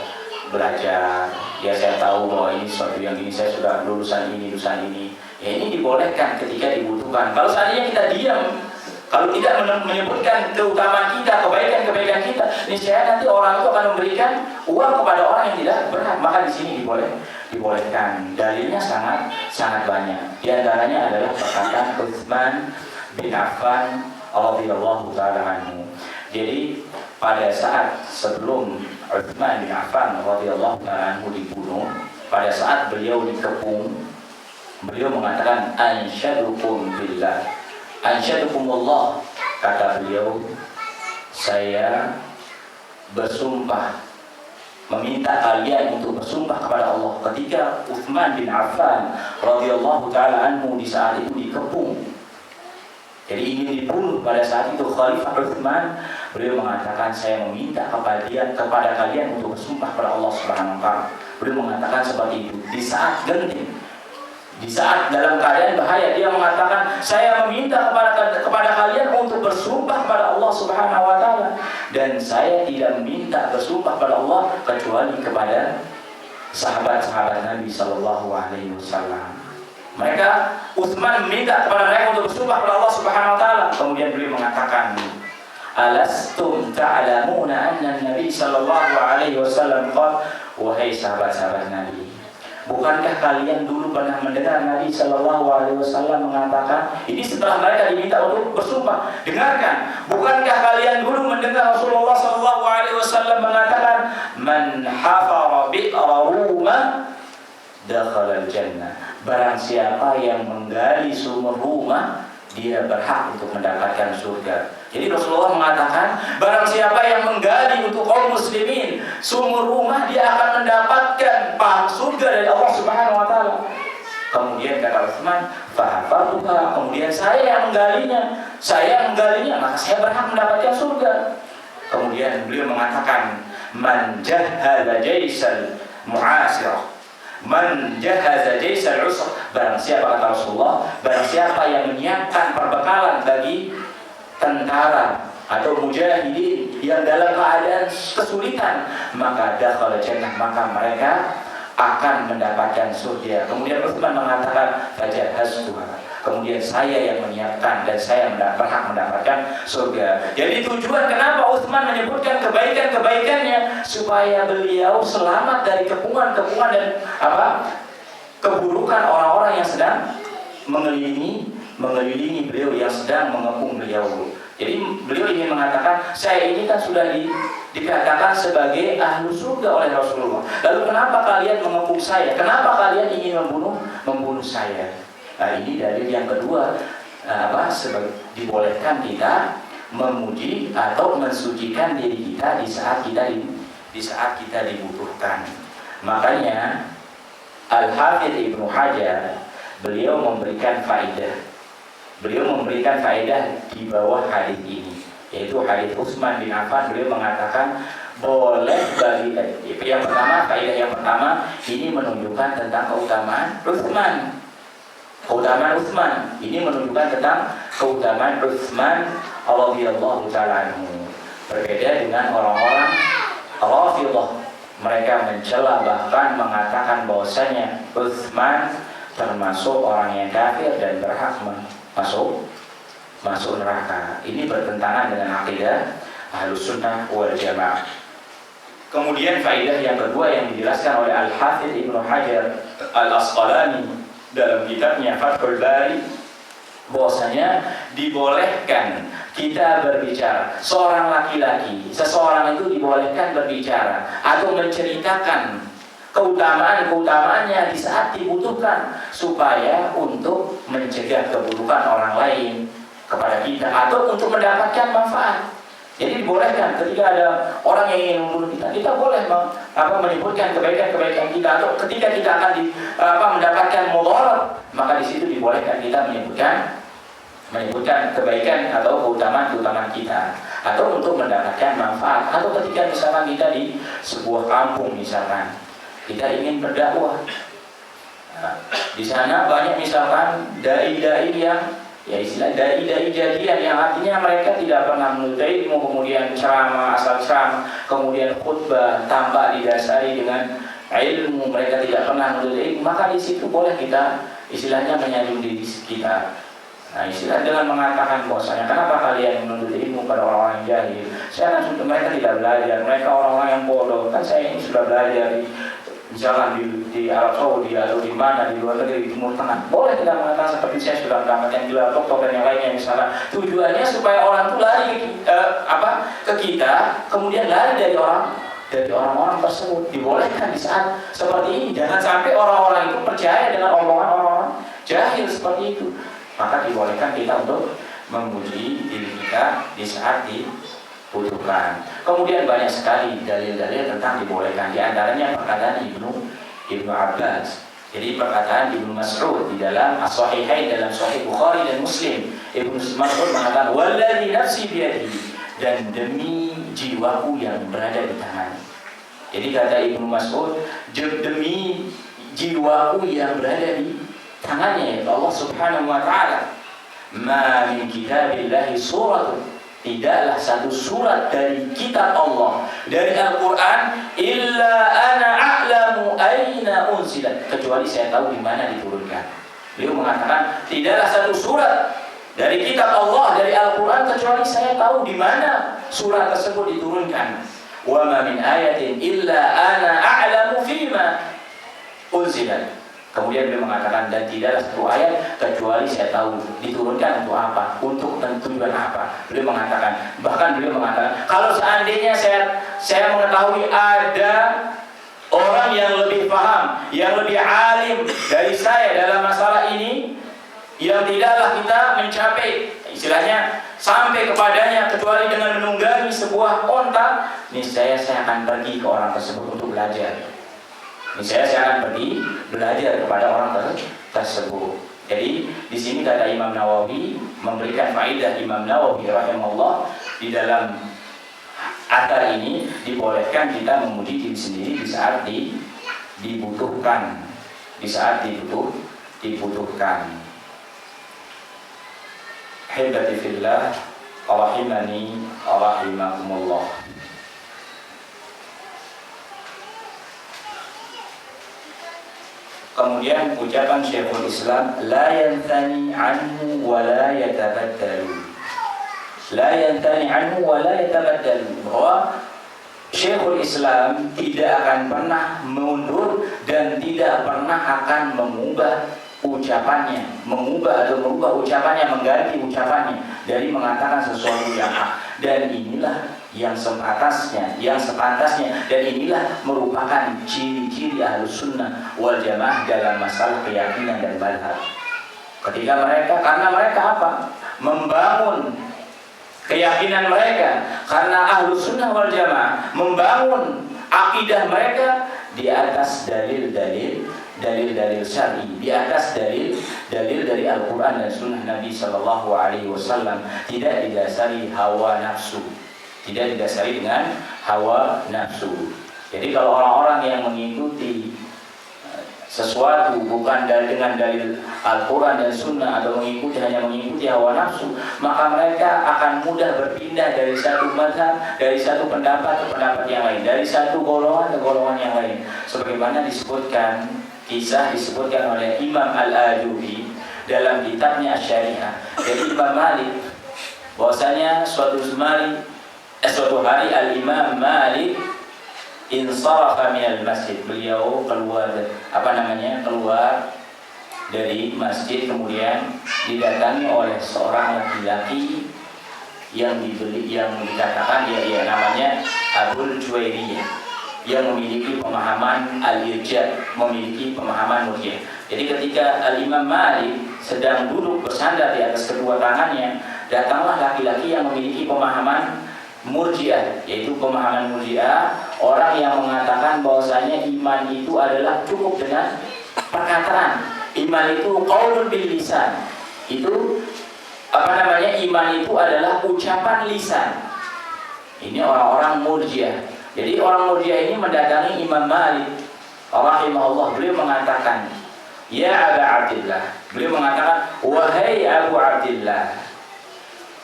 belajar, ya saya tahu bahwa ini sesuatu yang ini, saya sudah lulusan ini. Ya ini dibolehkan ketika dibutuhkan. Kalau seandainya kita diam, kalau tidak menyebutkan keutamaan kita, kebaikan kita, niscaya nanti orang itu akan memberikan uang kepada orang yang tidak berhak. Maka di sini dibolehkan. Dalilnya sangat banyak. Di antaranya adalah perkataan Utsman bin Affan radhiyallahu taala anhu. Jadi pada saat sebelum Utsman bin Affan radhiyallahu taala anhu dibunuh, pada saat beliau dikepung, beliau mengatakan, ansyadukum billah, ansyadukumullah, kata beliau, saya bersumpah meminta kalian untuk bersumpah kepada Allah ketika Utsman bin Affan radhiyallahu taala anhu di saat itu dikepung. Jadi ingin dibunuh pada saat itu Khalifah Utsman, beliau mengatakan saya meminta kepada kalian untuk bersumpah kepada Allah Subhanahu wa taala. Beliau mengatakan seperti itu di saat genting. Di saat dalam keadaan bahaya dia mengatakan saya meminta kepada kalian untuk bersumpah kepada Allah Subhanahu wa taala dan saya tidak meminta bersumpah kepada Allah kecuali kepada sahabat-sahabat Nabi sallallahu alaihi wasallam. Mereka Utsman meminta kepada mereka untuk bersumpah kepada Allah Subhanahu wa taala. Kemudian beliau mengatakan, "Alastum ta'lamuna anna Nabi sallallahu alaihi wasallam qala," wahai sahabat-sahabat Nabi, bukankah kalian dulu pernah mendengar Nabi Shallallahu Alaihi Wasallam mengatakan, ini setelah mereka diminta untuk bersumpah, dengarkan, bukankah kalian dulu mendengar Rasulullah Shallallahu Alaihi Wasallam mengatakan, man hafara bi'ra rumah dakhala al-jannah, barang siapa yang menggali sumur rumah dia berhak untuk mendapatkan surga. Jadi Rasulullah mengatakan, barang siapa yang menggali untuk kaum muslimin sumur rumah, dia akan mendapatkan surga dari Allah Subhanahu wa taala. Kemudian kata Utsman, fahafartuha, kemudian saya yang menggalinya, maka saya berhak mendapatkan surga. Kemudian beliau mengatakan, man jahaza jaisal mu'asirah, man jahaza jaisal usr, barang siapa, kata Rasulullah, barang siapa yang menyiapkan perbekalan bagi tentara atau mujahidin yang dalam keadaan kesulitan, maka dakhala jannah, maka mereka akan mendapatkan surga. Kemudian Utsman mengatakan, fajahaztuha, kemudian saya yang menyiapkan dan saya berhak mendapatkan surga. Jadi tujuan kenapa Utsman menyebutkan kebaikan-kebaikannya, supaya beliau selamat dari kepungan-kepungan dan keburukan orang-orang yang sedang mengelilingi beliau, yang sedang mengepung beliau. Jadi beliau ingin mengatakan, saya ini kan sudah dikatakan sebagai ahlu surga oleh Rasulullah. Lalu kenapa kalian mengepung saya? Kenapa kalian ingin membunuh saya? Nah, ini dalil yang kedua, dibolehkan kita memuji atau mensucikan diri kita di saat kita dibutuhkan. Makanya Al-Hafidz Ibnu Hajar beliau memberikan faedah di bawah hadis ini, yaitu hadis Utsman bin Affan. Beliau mengatakan boleh bagi faedah yang pertama ini menunjukkan tentang keutamaan Utsman. Ini menunjukkan tentang keutamaan Utsman radhiyallahu ta'ala anhu. Berbeda dengan orang-orang Rafidhah, mereka mencela bahkan mengatakan bahwasanya Utsman termasuk orang yang kafir dan berhak masuk neraka. Ini bertentangan dengan akidah Ahlus Sunnah wal Jamaah. Kemudian faedah yang kedua yang dijelaskan oleh Al-Hafidz Ibnu Hajar Al-Asqalani dalam kitabnya Fathul Bari, bahwasanya dibolehkan kita berbicara. Seorang laki-laki, seseorang itu dibolehkan berbicara atau menceritakan keutamaannya di saat dibutuhkan, supaya untuk mencegah keburukan orang lain kepada kita atau untuk mendapatkan manfaat. Jadi dibolehkan ketika ada orang yang ingin membunuh kita boleh menyebutkan kebaikan-kebaikan kita, atau ketika kita akan mendapatkan mudarat, maka di situ dibolehkan kita menyebutkan kebaikan atau keutamaan kita, atau untuk mendapatkan manfaat, atau ketika misalkan kita di sebuah kampung, misalkan kita ingin berdakwah, di sana banyak misalkan dai-dai yang istilah dai-dai jadian, yang artinya mereka tidak pernah menuntut ilmu, kemudian ceramah asal ceramah, kemudian khutbah tanpa didasari dengan ilmu, mereka tidak pernah menuntut ilmu, maka di situ boleh kita istilahnya menyanjung diri kita. Nah, istilah dengan mengatakan bahwasanya kenapa kalian menuntut ilmu pada orang-orang yang jahil? Saya kan mereka tidak belajar, mereka orang-orang yang bodoh. Kan saya ini sudah belajar misalkan di Arab Saudi atau di mana, di luar negeri, di Timur Tengah. Boleh kita mengatakan seperti saya sudah mendapatkan gelar doktor dan yang lainnya misalnya. Tujuannya supaya orang itu lari ke kita, kemudian lari dari orang-orang tersebut. Dibolehkan di saat seperti ini. Jangan sampai orang-orang itu percaya dengan omongan orang-orang jahil seperti itu. Maka dibolehkan kita untuk memuji diri kita di saat butuhkan. Kemudian banyak sekali dalil-dalil tentang dibolehkan. Di antaranya perkataan Ibnu Abbas. Jadi perkataan Ibnu Mas'ud di dalam As-Sahihain, dalam Sahih Bukhari dan Muslim. Ibnu Mas'ud mengatakan, "Walladzi nafsi biyadihi," dan demi jiwaku yang berada di tangannya. Jadi kata Ibnu Mas'ud, demi jiwaku yang berada di tangannya, yaitu Allah Subhanahu wa taala. Ma min kitabillahi suratun, tidaklah satu surat dari kitab Allah, dari Al-Quran, illa ana a'lamu aina unsilat, kecuali saya tahu di mana diturunkan. Beliau mengatakan, tidaklah satu surat dari kitab Allah, dari Al-Quran, kecuali saya tahu di mana surat tersebut diturunkan. Wa ma min ayatin illa ana a'lamu fima unsilat. Kemudian beliau mengatakan, dan tidaklah satu ayat kecuali saya tahu diturunkan untuk apa, untuk tujuan apa. Beliau mengatakan, bahkan beliau mengatakan, kalau seandainya saya mengetahui ada orang yang lebih paham, yang lebih alim dari saya dalam masalah ini, yang tidaklah kita mencapai, istilahnya sampai kepadanya kecuali dengan menunggangi sebuah onta, niscaya saya akan pergi ke orang tersebut untuk belajar. Saya akan pergi belajar kepada orang tersebut. Jadi di sini kata Imam Nawawi memberikan faedah. Imam Nawawi rahimahullah di dalam atar ini dibolehkan kita memuji diri sendiri di saat dibutuhkan, di saat dibutuhkan. Hibati fillah, rahimani rahimakumullah. Kemudian ucapan Syekhul Islam, la yanthani anhu wa la yatabaddalu. La yanthani anhu wa la yatabaddalu. Bahwa Syekhul Islam tidak akan pernah mundur dan tidak pernah akan mengubah ucapannya, mengubah ucapannya, mengganti ucapannya dari mengatakan sesuatu yang hak. Dan inilah yang sepantasnya, dan inilah merupakan ciri-ciri Ahlus Sunnah wal Jamaah dalam masalah keyakinan dan mazhab. Karena mereka apa? Membangun keyakinan mereka, karena Ahlus Sunnah wal Jamaah membangun akidah mereka di atas dalil-dalil syar'i, di atas dalil dari Al-Quran dan Sunnah Nabi Sallallahu Alaihi Wasallam, tidak didasari hawa nafsu, tidak didasari dengan hawa nafsu. Jadi kalau orang-orang yang mengikuti sesuatu bukan dengan dalil Al-Quran dan Sunnah, atau hanya mengikuti hawa nafsu, maka mereka akan mudah berpindah dari satu mazhab, dari satu pendapat ke pendapat yang lain, dari satu golongan ke golongan yang lain. Sebagaimana disebutkan oleh Imam Al-Ajubi dalam kitabnya Asy-Syariah. Jadi Imam Malik, bahwasanya suatu hari Al-Imam Malik insarafa minal masjid, beliau keluar dari masjid, kemudian didatangi oleh seorang laki-laki yang dikatakan dia namanya Abul Juwairiyah, yang memiliki pemahaman al-irja', memiliki pemahaman murji'ah. Jadi ketika Al-Imam Malik sedang duduk bersandar di atas kedua tangannya, datanglah laki-laki yang memiliki pemahaman murji'ah, yaitu pemahaman murji'ah, orang yang mengatakan bahwasanya iman itu adalah cukup dengan perkataan. Iman itu qaulun bil lisan. Itu iman itu adalah ucapan lisan. Ini orang-orang murji'ah. Jadi orang murji'ah ini mendatangi Imam Malik rahimahullah. Beliau mengatakan, ya Aba Abdillah, beliau mengatakan, wahai Abu Abdillah,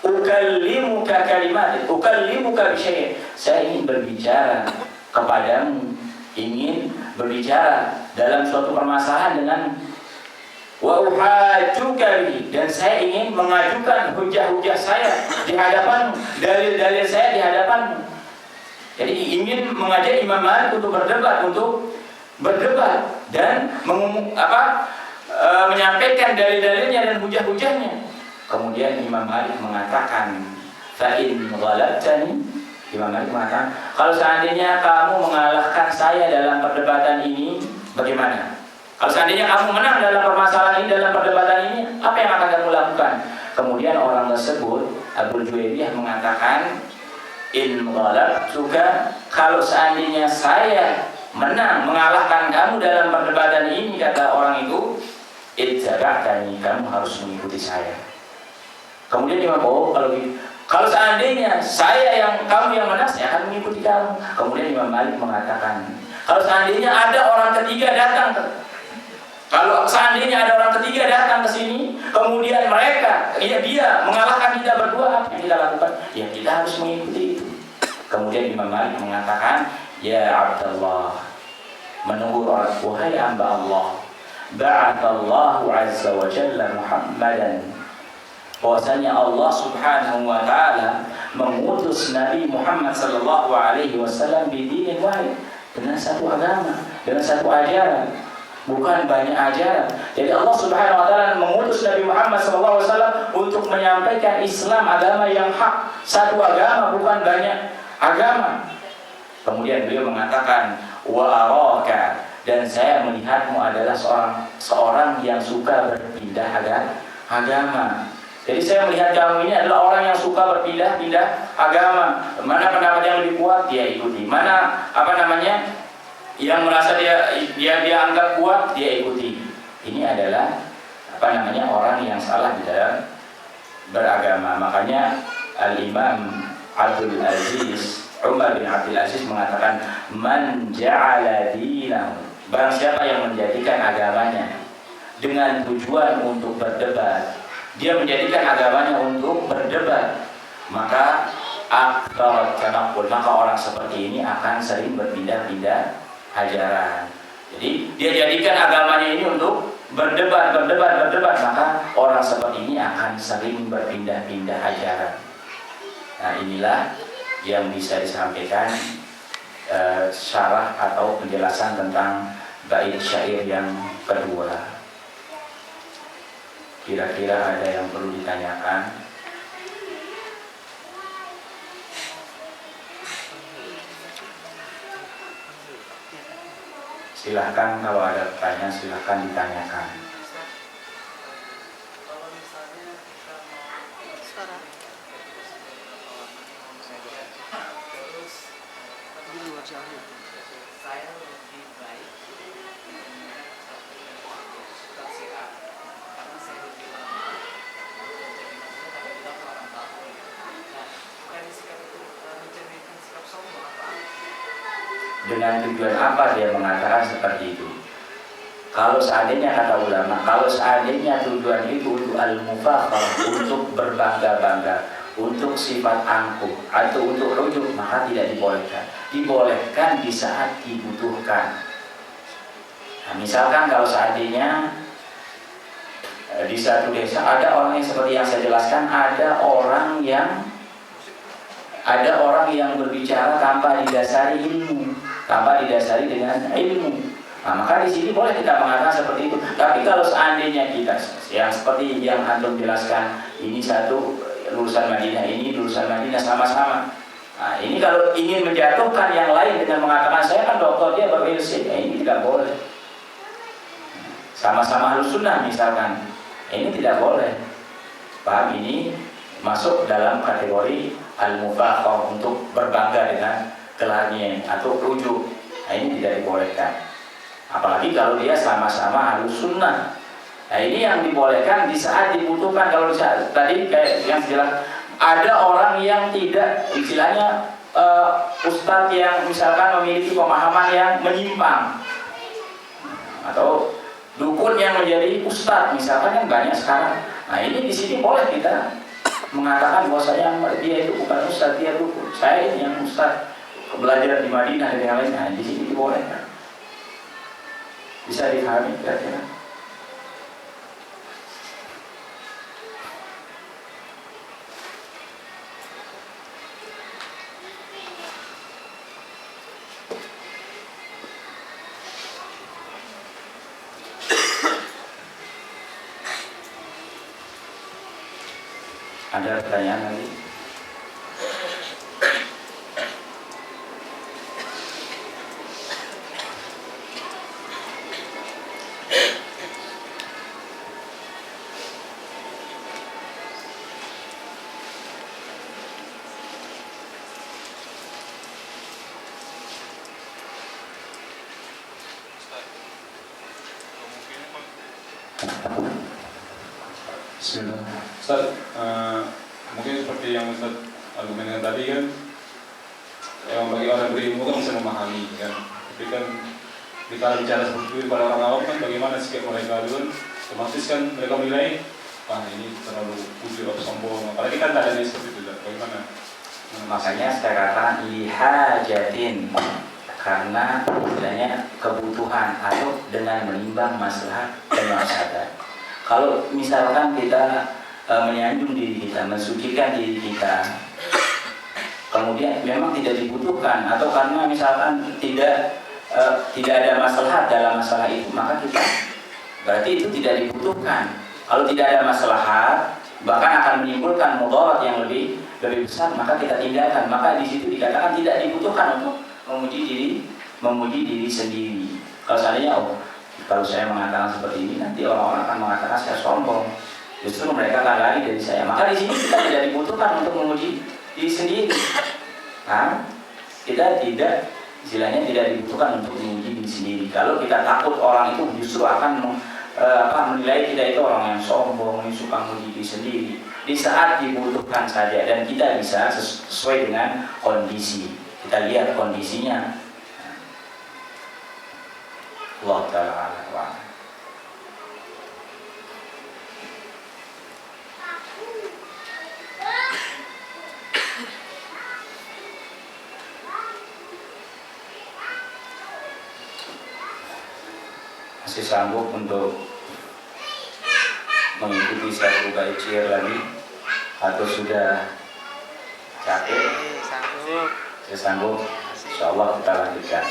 ukallimuka kalimat, ukallimuka bisyai', saya ingin berbicara kepadamu, ingin berbicara dalam suatu permasalahan dengan wa uhajuka bihi, dan saya ingin mengajukan hujah-hujah saya di hadapanmu, dalil-dalil saya di hadapanmu. Jadi ingin mengajak Imam Malik untuk berdebat dan menyampaikan dalil-dalilnya dan hujah-hujahnya. Kemudian Imam Malik mengatakan, fa in ghalabtani, Imam Malik mengatakan, kalau seandainya kamu mengalahkan saya dalam perdebatan ini, bagaimana? Kalau seandainya kamu menang dalam permasalahan ini, dalam perdebatan ini, apa yang akan kamu lakukan? Kemudian orang tersebut, Abu Juwairiyah, mengatakan, In ghalabtuka, kalau seandainya saya menang mengalahkan kamu dalam perdebatan ini, kata orang itu, ittaba'tani, kamu harus mengikuti saya. Kemudian dia kalau gitu, kalau seandainya kamu yang menang, saya akan mengikuti kamu. Kemudian Imam Malik mengatakan, kalau seandainya ada orang ketiga datang ke sini, kemudian dia mengalahkan kita berdua, apa yang kita lakukan? Ya kita harus mengikuti itu. Kemudian Imam Malik mengatakan, ya Abdullah, menegur orang, wahai hamba Allah, ba'athallahu azza wa jalla Muhammadan, bahwasanya Allah subhanahu wa ta'ala mengutus Nabi Muhammad sallallahu alaihi wasallam bidinin wahid, dengan satu agama, dengan satu ajaran, bukan banyak ajaran. Jadi Allah subhanahu wa ta'ala mengutus Nabi Muhammad sallallahu alaihi wasallam untuk menyampaikan Islam, agama yang hak, satu agama, bukan banyak agama. Kemudian beliau mengatakan, wa araka, dan saya melihatmu adalah seorang yang suka berpindah agama. Jadi saya melihat kamu ini adalah orang yang suka berpindah-pindah agama. Mana pendapat yang lebih kuat, dia ikuti. Mana yang merasa dia anggap kuat, dia ikuti. Ini adalah orang yang salah di dalam beragama. Makanya Al-Imam Umar bin Abdul Aziz mengatakan, man ja'ala dinahu, barang siapa yang menjadikan agamanya dengan tujuan untuk berdebat, dia menjadikan agamanya untuk berdebat, maka orang seperti ini akan sering berpindah-pindah ajaran. Jadi dia jadikan agamanya ini untuk berdebat, maka orang seperti ini akan sering berpindah-pindah ajaran. Nah, inilah yang bisa disampaikan syarah atau penjelasan tentang bait syair yang kedua. Kira-kira ada yang perlu ditanyakan? Silahkan, kalau ada pertanyaan silahkan ditanyakan. Saya lebih baik karena saya lebih lama menjadi maksudnya, tapi tidak orang tahu. Nah, bukan sikap itu mencerminkan sikap sombong apa? Dengan tujuan apa dia mengatakan seperti itu? Kalau seandainya, kata ulama, kalau seandainya tujuan itu untuk al-mufakhar, untuk berbangga-bangga, untuk sifat angkuh atau untuk rujuk, maka tidak dibolehkan. Dibolehkan di saat dibutuhkan. Nah, misalkan kalau seandainya di satu desa ada orang yang seperti yang saya jelaskan, ada orang yang berbicara tanpa didasari ilmu, tanpa didasari dengan ilmu. Nah, maka di sini boleh kita mengatakan seperti itu. Tapi kalau seandainya kita yang seperti yang antum jelaskan, ini satu lulusan Madinah, ini lulusan Madinah sama-sama. Nah, ini kalau ingin menjatuhkan yang lain dengan mengatakan saya kan dokter, dia baru ilmu, ini tidak boleh. Sama-sama Ahlus Sunnah misalkan, ini tidak boleh. Paham? Ini masuk dalam kategori al-mufakhar, untuk berbangga dengan gelarnya atau rujuk. Nah, ini tidak dibolehkan. Apalagi kalau dia sama-sama Ahlus Sunnah. Nah, ini yang dibolehkan di saat dibutuhkan. Kalau tadi kayak yang jelas, ada orang yang tidak, istilahnya ustadz yang misalkan memiliki pemahaman yang menyimpang, atau dukun yang menjadi ustadz misalkan, kan banyak sekarang. Nah, ini di sini boleh kita mengatakan bahwasanya dia itu bukan ustadz, dia dukun. Saya ini yang ustadz, belajar di Madinah dan yang lainnya. Nah, di sini dibolehkan. Bisa dipahami kira-kira? Ada pertanyaan lagi? Bismillah. Ustaz, mungkin seperti yang Ustaz argumenkan tadi kan, yang bagi orang berilmu kan bisa memahami kan. Tapi kan kita bicara seperti itu pada orang awam kan bagaimana sikap mereka dulu, otomatis kan mereka menilai, wah ini terlalu ujub atau sombong. Apalagi kan tak ada seperti itu, bagaimana? Makanya saya katakan lihajatin, karena istilahnya kebutuhan atau dengan menimbang maslahat dan mafsadat. Kalau misalkan kita menyanjung diri kita, mensucikan diri kita, kemudian memang tidak dibutuhkan atau karena misalkan tidak ada maslahat dalam masalah itu, maka kita berarti itu tidak dibutuhkan. Kalau tidak ada maslahat, bahkan akan menimbulkan mudarat yang lebih besar, maka kita tinggalkan. Maka di situ dikatakan tidak dibutuhkan untuk memuji diri sendiri. Kalau seandainya kalau saya mengatakan seperti ini, nanti orang-orang akan mengatakan saya sombong. Justru mereka akan lari dari saya. Maka di sini kita tidak dibutuhkan untuk memuji diri sendiri. Kita tidak, istilahnya tidak dibutuhkan untuk memuji diri sendiri. Kalau kita takut orang itu justru akan menilai kita itu orang yang sombong, yang suka memuji diri sendiri. Di saat dibutuhkan saja dan kita bisa sesuai dengan kondisi. Kita lihat kondisinya. Allah Ta'ala. Masih sanggup untuk mengikuti satu bait syair lagi atau sudah capek? Sanggup. Saya sanggup. Insyaallah kita lanjutkan.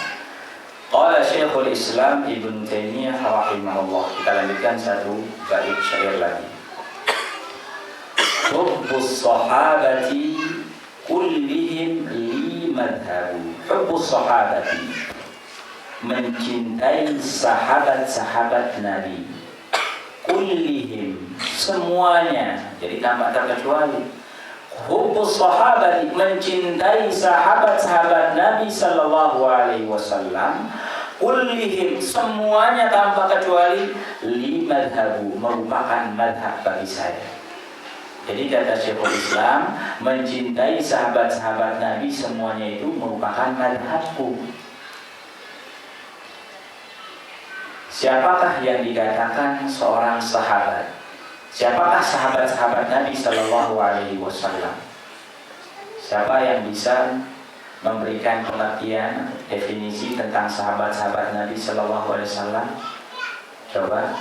Qala Syekhul Islam Ibnu Taimiyah rahimahullah. Kita lanjutkan satu bait syair lagi. Hubbus sahabati kullihim li madhabu. Hubbus sahabati, mencintai sahabat-sahabat Nabi, kullihim, semuanya, jadi tanpa terkecuali. Hubbus sahabati, mencintai sahabat-sahabat Nabi sallallahu alaihi wasallam, kullihim, semuanya tanpa kecuali, li madhabu, merupakan madhab bagi saya. Jadi kata Syekhul Islam, mencintai sahabat-sahabat Nabi semuanya itu merupakan madhabku. Siapakah yang dikatakan seorang sahabat? Siapakah sahabat-sahabat Nabi Sallallahu Alaihi Wasallam? Siapa yang bisa memberikan pengertian, definisi tentang sahabat-sahabat Nabi Sallallahu Alaihi Wasallam? Coba.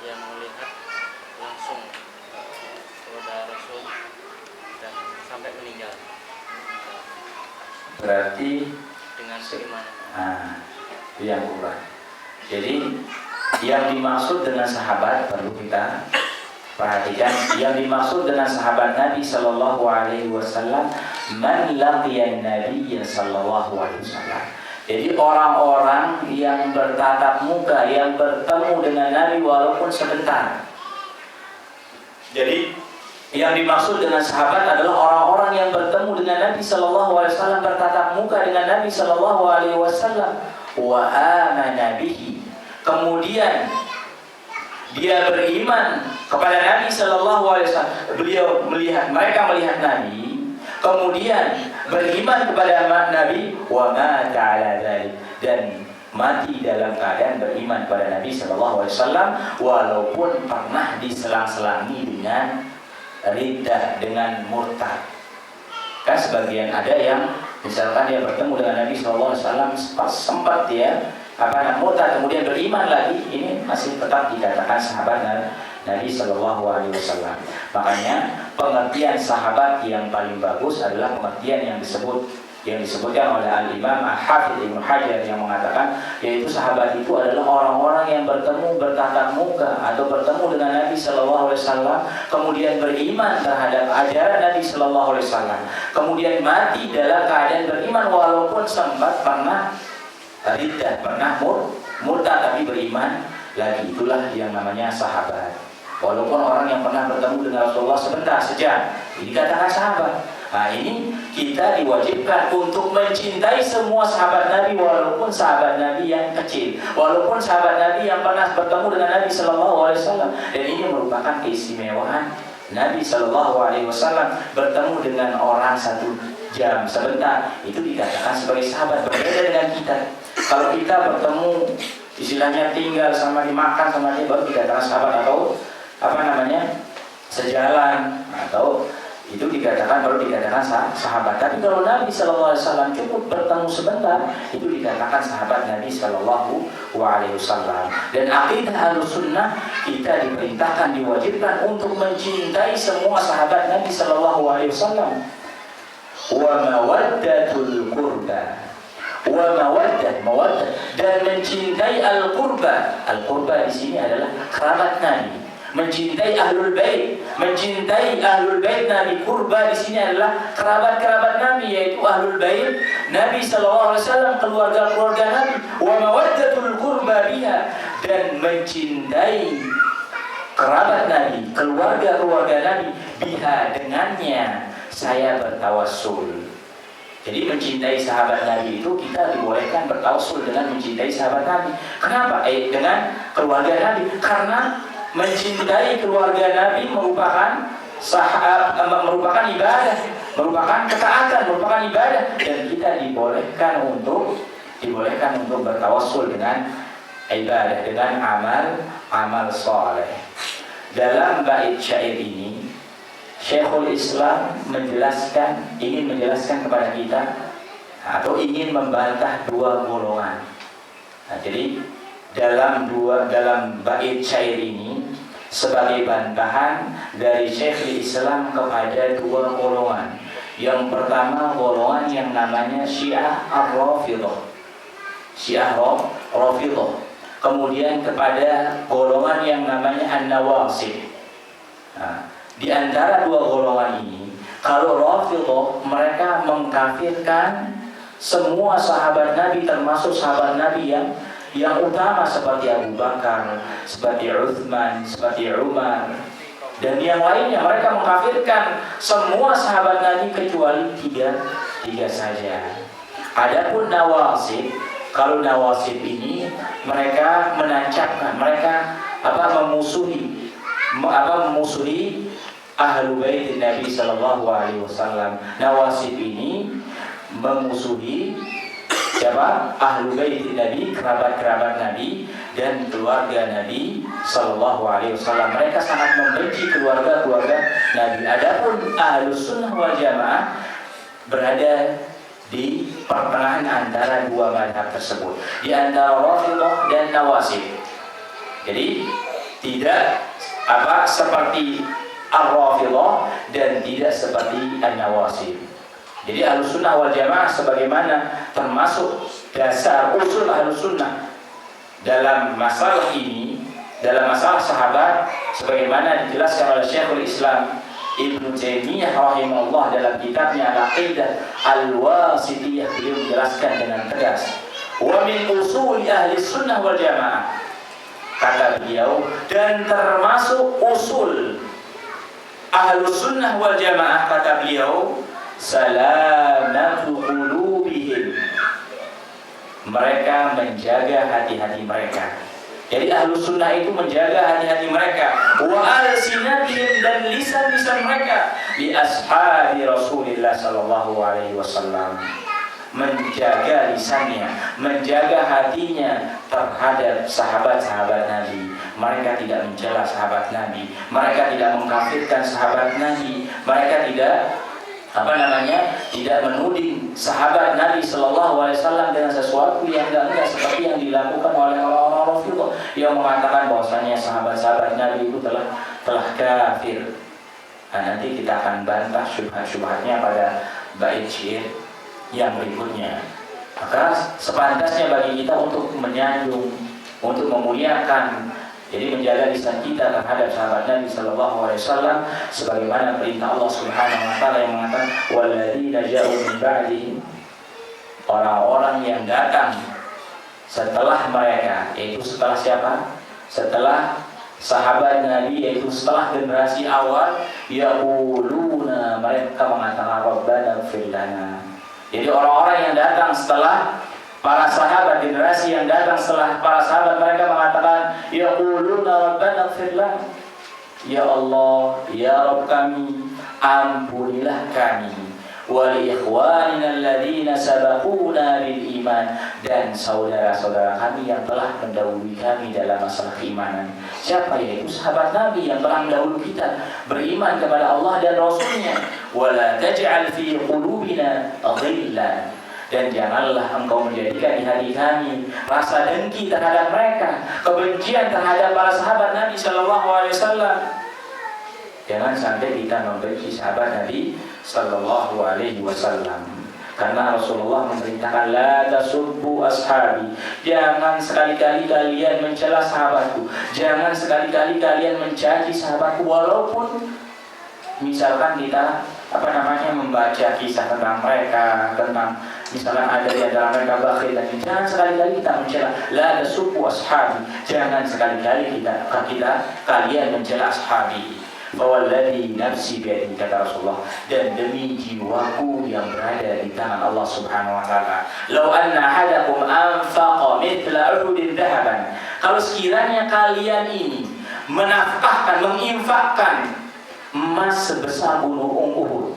Yang melihat langsung kepada Rasul dan sampai meninggal. Berarti Dengan keimanan. itu yang kurang. Jadi yang dimaksud dengan sahabat perlu kita perhatikan. Yang dimaksud dengan sahabat Nabi Sallallahu Alaihi Wasallam, man laqiyan Nabi Sallallahu Alaihi Wasallam. Jadi orang-orang yang bertatap muka, yang bertemu dengan Nabi walaupun sebentar. Jadi yang dimaksud dengan sahabat adalah orang-orang yang bertemu dengan Nabi Sallallahu Alaihi Wasallam, bertatap muka dengan Nabi Sallallahu Alaihi Wasallam, wa amana bihi. Kemudian dia beriman kepada Nabi Sallallahu Alaihi Wasallam. Mereka melihat Nabi, kemudian beriman kepada Nabi, wa mata ala dzalik, dan mati dalam keadaan beriman kepada Nabi Sallallahu Alaihi Wasallam, walaupun pernah diselang-selangi dengan riddah, dengan murtad. Kan sebagian ada yang misalkan dia bertemu dengan Nabi Sallallahu Alaihi Wasallam, sempat dia murtad kemudian beriman lagi, ini masih tetap dikatakan sahabat Nabi Sallallahu Alaihi Wasallam. Makanya pengertian sahabat yang paling bagus adalah pengertian yang disebutkan oleh Al-Imam Al-Hafidz Ibnu Hajar, yang mengatakan yaitu sahabat itu adalah orang-orang yang bertatap muka atau bertemu dengan Nabi Sallallahu Alaihi Wasallam, kemudian beriman terhadap ajaran Nabi Sallallahu Alaihi Wasallam, kemudian mati dalam keadaan beriman walaupun sempat pernah riddah, pernah murtad tapi beriman lagi. Itulah yang namanya sahabat. Walaupun orang yang pernah bertemu dengan Rasulullah sebentar, sejam, dikatakan sahabat. Nah ini kita diwajibkan untuk mencintai semua sahabat Nabi, walaupun sahabat Nabi yang kecil, walaupun sahabat Nabi yang pernah bertemu dengan Nabi Sallallahu Alaihi Wasallam. Dan ini merupakan keistimewaan Nabi Sallallahu Alaihi Wasallam bertemu dengan orang 1 jam sebentar, itu dikatakan sebagai sahabat. Berbeda dengan kita, kalau kita bertemu istilahnya tinggal sama dimakan sama dia baru dikatakan sahabat, atau sejalan, atau itu dikatakan baru dikatakan sahabat. Tapi kalau Nabi Sallallahu Alaihi Wasallam cukup bertemu sebentar, itu dikatakan sahabat Nabi Sallallahu Alaihi Wasallam. Dan akidah Ahlussunnah, kita diperintahkan, diwajibkan untuk mencintai semua sahabat Nabi Sallallahu Alaihi Wasallam. Wa mawaddatul qurba, wa mawaddah dan mencintai al-qurba. Al-qurba di sini adalah kerabat Nabi. Mencintai ahlul bait, mencintai ahlul bait Nabi. Qurba di sini adalah kerabat-kerabat Nabi, yaitu ahlul bait Nabi Sallallahu Alaihi Wasallam, keluarga-keluarga Nabi. Wa mawaddatul qurba biha, dan mencintai kerabat Nabi, keluarga-keluarga Nabi. Biha, dengannya saya bertawassul. Jadi mencintai sahabat Nabi itu kita dibolehkan bertawassul dengan mencintai sahabat Nabi. Kenapa? Dengan keluarga Nabi. Karena mencintai keluarga Nabi merupakan ibadah, merupakan ketaatan, merupakan ibadah, dan kita dibolehkan untuk bertawassul dengan ibadah, dengan amal saleh. Dalam bait syair ini Syekhul Islam ingin menjelaskan kepada kita, atau ingin membantah 2 golongan. Nah, jadi dalam bait syair ini sebagai bantahan dari Syekhul Islam kepada 2 golongan. Yang pertama, golongan yang namanya Syiah Ar-Rafidhah. Syiah Rafidhah. Kemudian kepada golongan yang namanya An-Nawasib. Nah, di antara 2 golongan ini, kalau Rafidhah, mereka mengkafirkan semua sahabat Nabi, termasuk sahabat Nabi yang utama seperti Abu Bakar, seperti Utsman, seperti Umar, dan yang lainnya. Mereka mengkafirkan semua sahabat Nabi kecuali 3 saja. Adapun Nawasib, kalau Nawasib ini mereka menancapkan, mereka memusuhi Ahlul Bait Nabi Sallallahu Alaihi Wasallam. Nawasib ini memusuhi siapa? Ahlul Bait Nabi, kerabat-kerabat Nabi dan keluarga Nabi Sallallahu Alaihi Wasallam. Mereka sangat membenci keluarga-keluarga Nabi. Adapun Ahlussunnah wal Jamaah berada di pertengahan antara 2 mazhab tersebut, di antara Rafidhah dan Nawasib. Jadi tidak seperti Ar-Rafidhah dan tidak seperti An-Nawasib. Jadi Ahlussunnah wal Jamaah sebagaimana termasuk dasar usul Ahlussunnah dalam masalah ini, dalam masalah sahabat, sebagaimana dijelaskan oleh Syekhul Islam Ibnu Taimiyah rahimahullah dalam kitabnya Al-Aqidah Al-Wasithiyah, beliau menjelaskan dengan tegas, wa min usul ahli sunnah wal jamaah, kata beliau, dan termasuk usul Ahlus Sunnah wal Jamaah, kata beliau, salamatu qulubihim, mereka menjaga hati-hati mereka. Jadi Ahlus Sunnah itu menjaga hati-hati mereka, wa alsinatihim, dan lisan-lisan mereka, bi ashabi Rasulillah Sallallahu Alaihi Wasallam, menjaga lisannya, menjaga hatinya terhadap sahabat-sahabat Nabi. Mereka tidak mencela sahabat Nabi, mereka tidak mengkafirkan sahabat Nabi, mereka tidak tidak menuding sahabat Nabi Sallallahu Alaihi Wasallam dengan sesuatu yang enggak seperti yang dilakukan oleh orang-orang Rafidhah yang mengatakan bahwasanya sahabat-sahabat Nabi itu telah kafir. Nah, nanti kita akan bantah syubhat-syubhatnya pada bait syair yang berikutnya. Maka sepantasnya bagi kita untuk menyanjung, untuk memuliakan, jadi menjaga lisan kita terhadap sahabat Nabi Sallallahu Alaihi Wasallam, sebagaimana perintah Allah Subhanahu Wa Taala yang mengatakan, walladzina ja'u min ba'dihim, orang-orang yang datang setelah mereka, yaitu setelah siapa? Setelah sahabat Nabi, yaitu setelah generasi awal, yaquluna, mereka mengatakan Rabbana ighfir lana. Jadi orang-orang yang datang setelah para sahabat, generasi yang datang setelah para sahabat, mereka mengatakan yaquluna Rabbana ighfir lana, ya Allah, ya Rabb kami, ampunilah kami, wa li ikhwanina alladziina sabaquna bil iman, dan saudara-saudara kami yang telah mendahului kami dalam masalah keimanan. Siapa? Yaitu sahabat Nabi yang telah mendahului kita beriman kepada Allah dan Rasulnya. Wala taj'al fi qulubina ghillan, dan janganlah engkau menjadikan di hati kami rasa dengki terhadap mereka, kebencian terhadap para sahabat Nabi sallallahu alaihi wasallam. Jangan sampai kita membenci sahabat Nabi sallallahu alaihi wasallam. Karena Rasulullah memerintahkan la tasubbu ashabi, jangan sekali-kali kalian mencela sahabatku, jangan sekali-kali kalian mencaci sahabatku, walaupun misalkan kita membaca kisah tentang mereka, tentang misalkan ada di antara mereka bakhil, dan jangan sekali-kali kita mencela. La tasubbu ashabi, jangan sekali-kali kalian mencela ashabi. Fawalladhi nafsi biyadihi, kata Rasulullah, dan demi jiwaku yang berada di tangan Allah Subhanahu wa taala, law anna ahadakum anfaqa mithla uhudin dhahaban, kalau sekiranya kalian ini menafkahkan, menginfakkan emas sebesar gunung Uhud,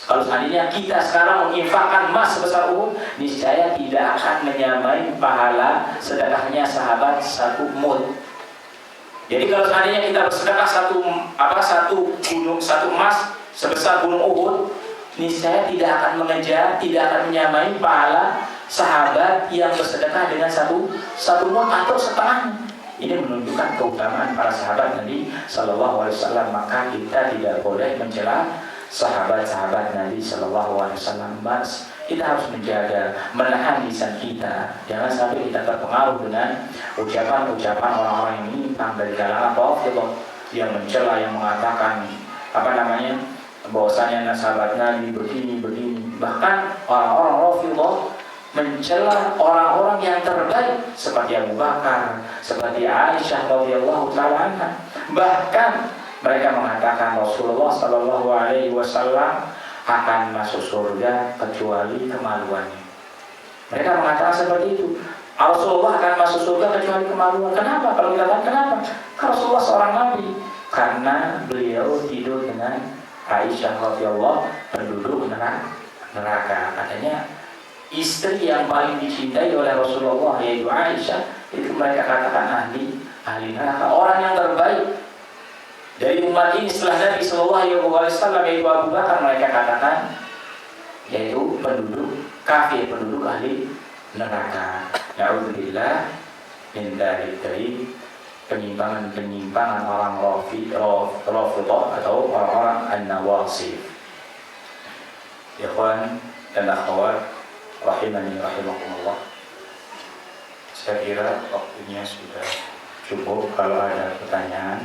kalau seandainya kita sekarang menginfakkan emas sebesar Uhud, niscaya tidak akan menyamai pahala sedekahnya sahabat satu mud. Jadi kalau seandainya kita bersedekah satu emas sebesar gunung Uhud, niscaya tidak akan mengejar, tidak akan menyamai pahala sahabat yang bersedekah dengan satu mud atau setengahnya. Ini menunjukkan keutamaan para sahabat Nabi sallallahu alaihi wasallam. Maka kita tidak boleh mencela sahabat-sahabat Nabi sallallahu alaihi wasallam. Kita harus menjaga, menahan lisan kita, jangan sampai kita terpengaruh dengan ucapan-ucapan orang-orang yang menyimpang dari kalangan Rafidhah yang mencela, yang mengatakan bahwasanya sahabat Nabi begini. Bahkan orang-orang Rafidhah mencela orang-orang yang terbaik seperti Abu Bakar, seperti Aisyah radhiyallahu taala anha. Bahkan mereka mengatakan Rasulullah sallallahu alaihi wasallam akan masuk surga kecuali kemaluannya. Mereka mengatakan seperti itu. Rasulullah akan masuk surga kecuali kemaluan. Kenapa? Kalau kita tanya kenapa? Karena Rasulullah seorang nabi. Karena beliau tidur dengan Aisyah radhiyallahu penduduk neraka. Katanya istri yang paling dicintai oleh Rasulullah yaitu Aisyah, itu mereka katakan ahli neraka, orang yang terbaik dari umat ini setelah Nabi sallallahu alaihi wasallam yaitu Abu Bakar, mereka katakan yaitu penduduk kafir, penduduk ahli neraka. Na'udzubillah min dzalik, dari penyimpangan orang Rafidhah atau orang-orang an-nawasib. Ikhwan dan akhwat rahimani rahimakumullah, saya kira waktunya sudah cukup. Kalau ada pertanyaan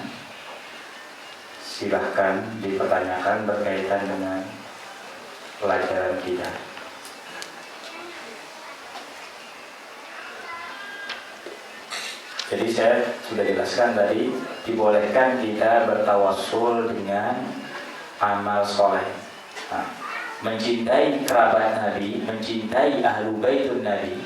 silahkan dipertanyakan berkaitan dengan pelajaran kita. Jadi saya sudah jelaskan tadi, dibolehkan kita bertawassul dengan amal soleh. Mencintai kerabat Nabi, mencintai ahlu baitun Nabi,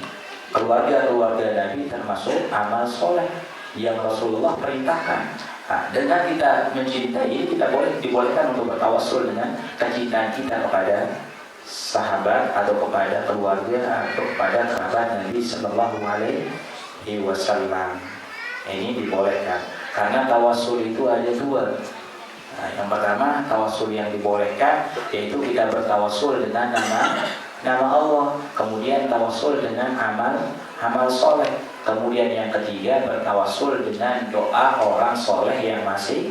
keluarga-keluarga Nabi termasuk amal soleh yang Rasulullah perintahkan. Dengan kita mencintai, kita dibolehkan untuk bertawassul dengan kecintaan kita kepada sahabat atau kepada keluarga atau kepada kerabat Nabi sallallahu alaihi wasallam. Ini dibolehkan karena tawassul itu ada dua. Yang pertama, tawassul yang dibolehkan yaitu kita bertawassul dengan nama Allah, kemudian tawassul dengan amal soleh. Kemudian yang ketiga, bertawassul dengan doa orang soleh yang masih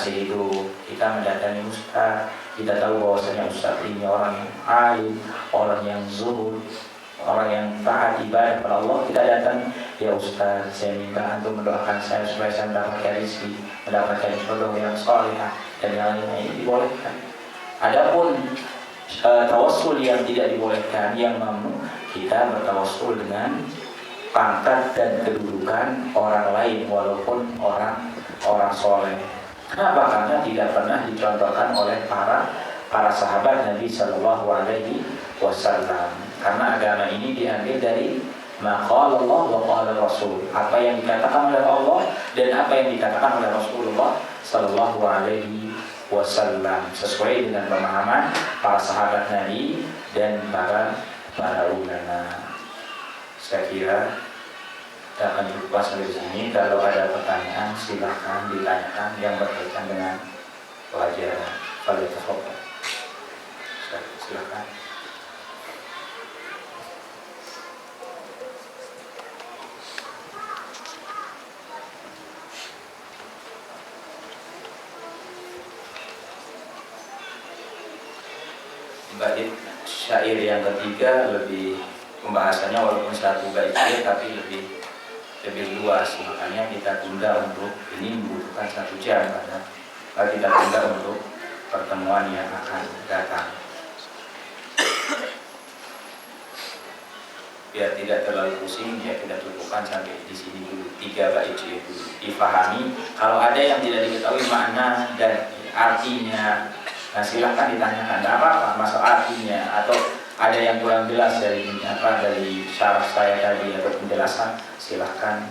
hidup. Kita mendatangi ustaz, kita tahu bahwasanya ustaz ini orang yang alim, orang yang zuhud, orang yang taat ibadah kepada Allah. Kita datang, ya ustaz, saya minta antum mendoakan saya supaya saya mendapatkan rezeki, mendapatkan jodoh yang soleh, dan yang lainnya. Ini dibolehkan. Adapun tawassul yang tidak dibolehkan, yang mamnu, kita bertawassul dengan pangkat dan kedudukan orang lain, walaupun orang orang soleh. Kenapa? Karena tidak pernah dicontohkan oleh para sahabat Nabi Shallallahu Alaihi Wasallam. Karena agama ini diambil dari maqala Allah wa qala Rasul, apa yang dikatakan oleh Allah dan apa yang dikatakan oleh Rasulullah Shallallahu Alaihi Wasallam, sesuai dengan pemahaman para sahabat Nabi dan para ulama. Saya kira kita akan cukup sampai di sini. Kalau ada pertanyaan silahkan ditanyakan yang berkaitan dengan pelajaran. Kalau tafadhol. Silakan. Bait syair yang ketiga lebih pembahasannya walaupun satu bait syair tapi lebih luas, makanya kita tunda untuk ini membutuhkan 1 jam karena kita tunda untuk pertemuan yang akan datang. Biar tidak terlalu pusing, ya kita cukupkan sampai di sini dulu 3 bait syair dulu. Difahami, kalau ada yang tidak diketahui makna dan artinya, nah silahkan ditanyakan, tidak apa-apa masalah artinya, atau ada yang kurang jelas dari syarah saya tadi atau penjelasan, silahkan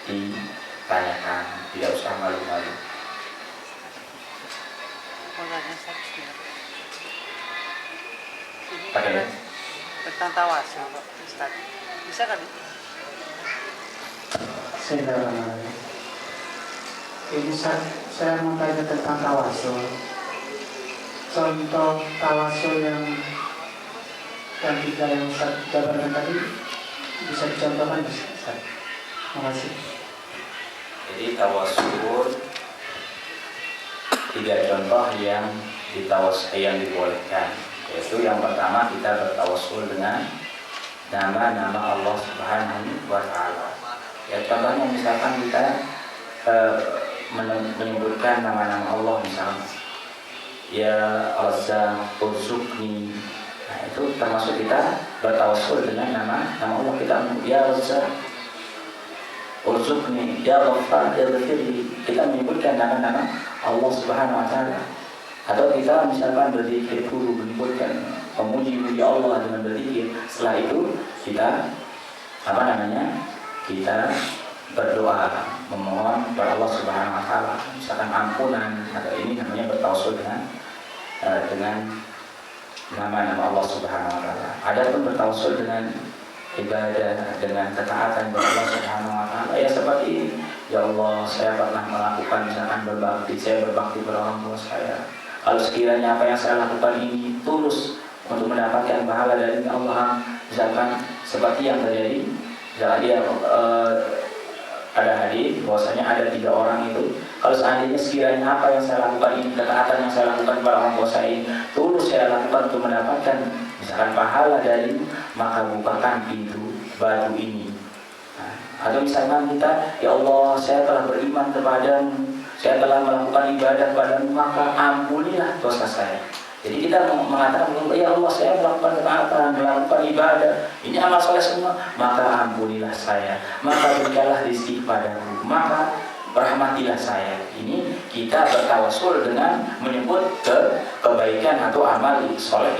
ditanyakan, tidak usah malu-malu. Pakai tentang tawasul, Pak Ustaz. Bisa kan? Ini saya mau tanya tentang tawasul. Contoh tawasul yang tiga yang Ustaz jabarkan tadi bisa dicontohkan Ustaz? Terima kasih. Jadi tawasul 3 contoh yang dibolehkan, yaitu yang pertama kita bertawasul dengan nama-nama Allah Subhanahu wa Ta'ala. Ya, contohnya misalkan kita menyebutkan nama-nama Allah, misalnya ya Razzaq, Urzuqni. Nah, itu termasuk kita bertawasul dengan nama Allah. Kita ya Razzaq, Urzuqni, ya Ghaffar, ya Ghafirli. Kita menyebutkan nama-nama Allah Subhanahu wa Ta'ala. Atau kita misalkan berzikir dulu, menyebutkan memuji Allah dengan berzikir. Setelah itu kita kita berdoa, memohon kepada Allah Subhanahu wa Ta'ala, misalkan ampunan, atau ini namanya bertawasul dengan nama-nama Allah Subhanahu wa Ta'ala. Adapun bertawasul dengan ibadah, dengan ketaatan kepada Allah Subhanahu wa Ta'ala, ya seperti ini. Ya Allah, saya pernah melakukan misalkan saya berbakti kepada orang tua saya. Kalau sekiranya apa yang saya lakukan ini tulus untuk mendapatkan pahala dari Allah, misalkan seperti yang terjadi, ada hadis bahwasanya ada 3 orang itu, kalau seandainya sekiranya apa yang saya lakukan ini, ketaatan yang saya lakukan kepada orang tua saya ini tulus saya lakukan untuk mendapatkan misalkan pahala dari, maka bukakan pintu batu ini. Atau misalkan kita, ya Allah, saya telah beriman kepadamu, saya telah melakukan ibadah kepadamu, maka ampunilah dosa saya. Jadi kita mengatakan, ya Allah, saya melakukan ketaatan, melakukan ibadah, ini amal soleh semua, maka ampunilah saya, maka berikanlah rezeki kepadaku, maka rahmatilah saya. Ini kita bertawasul dengan menyebut kebaikan atau amal soleh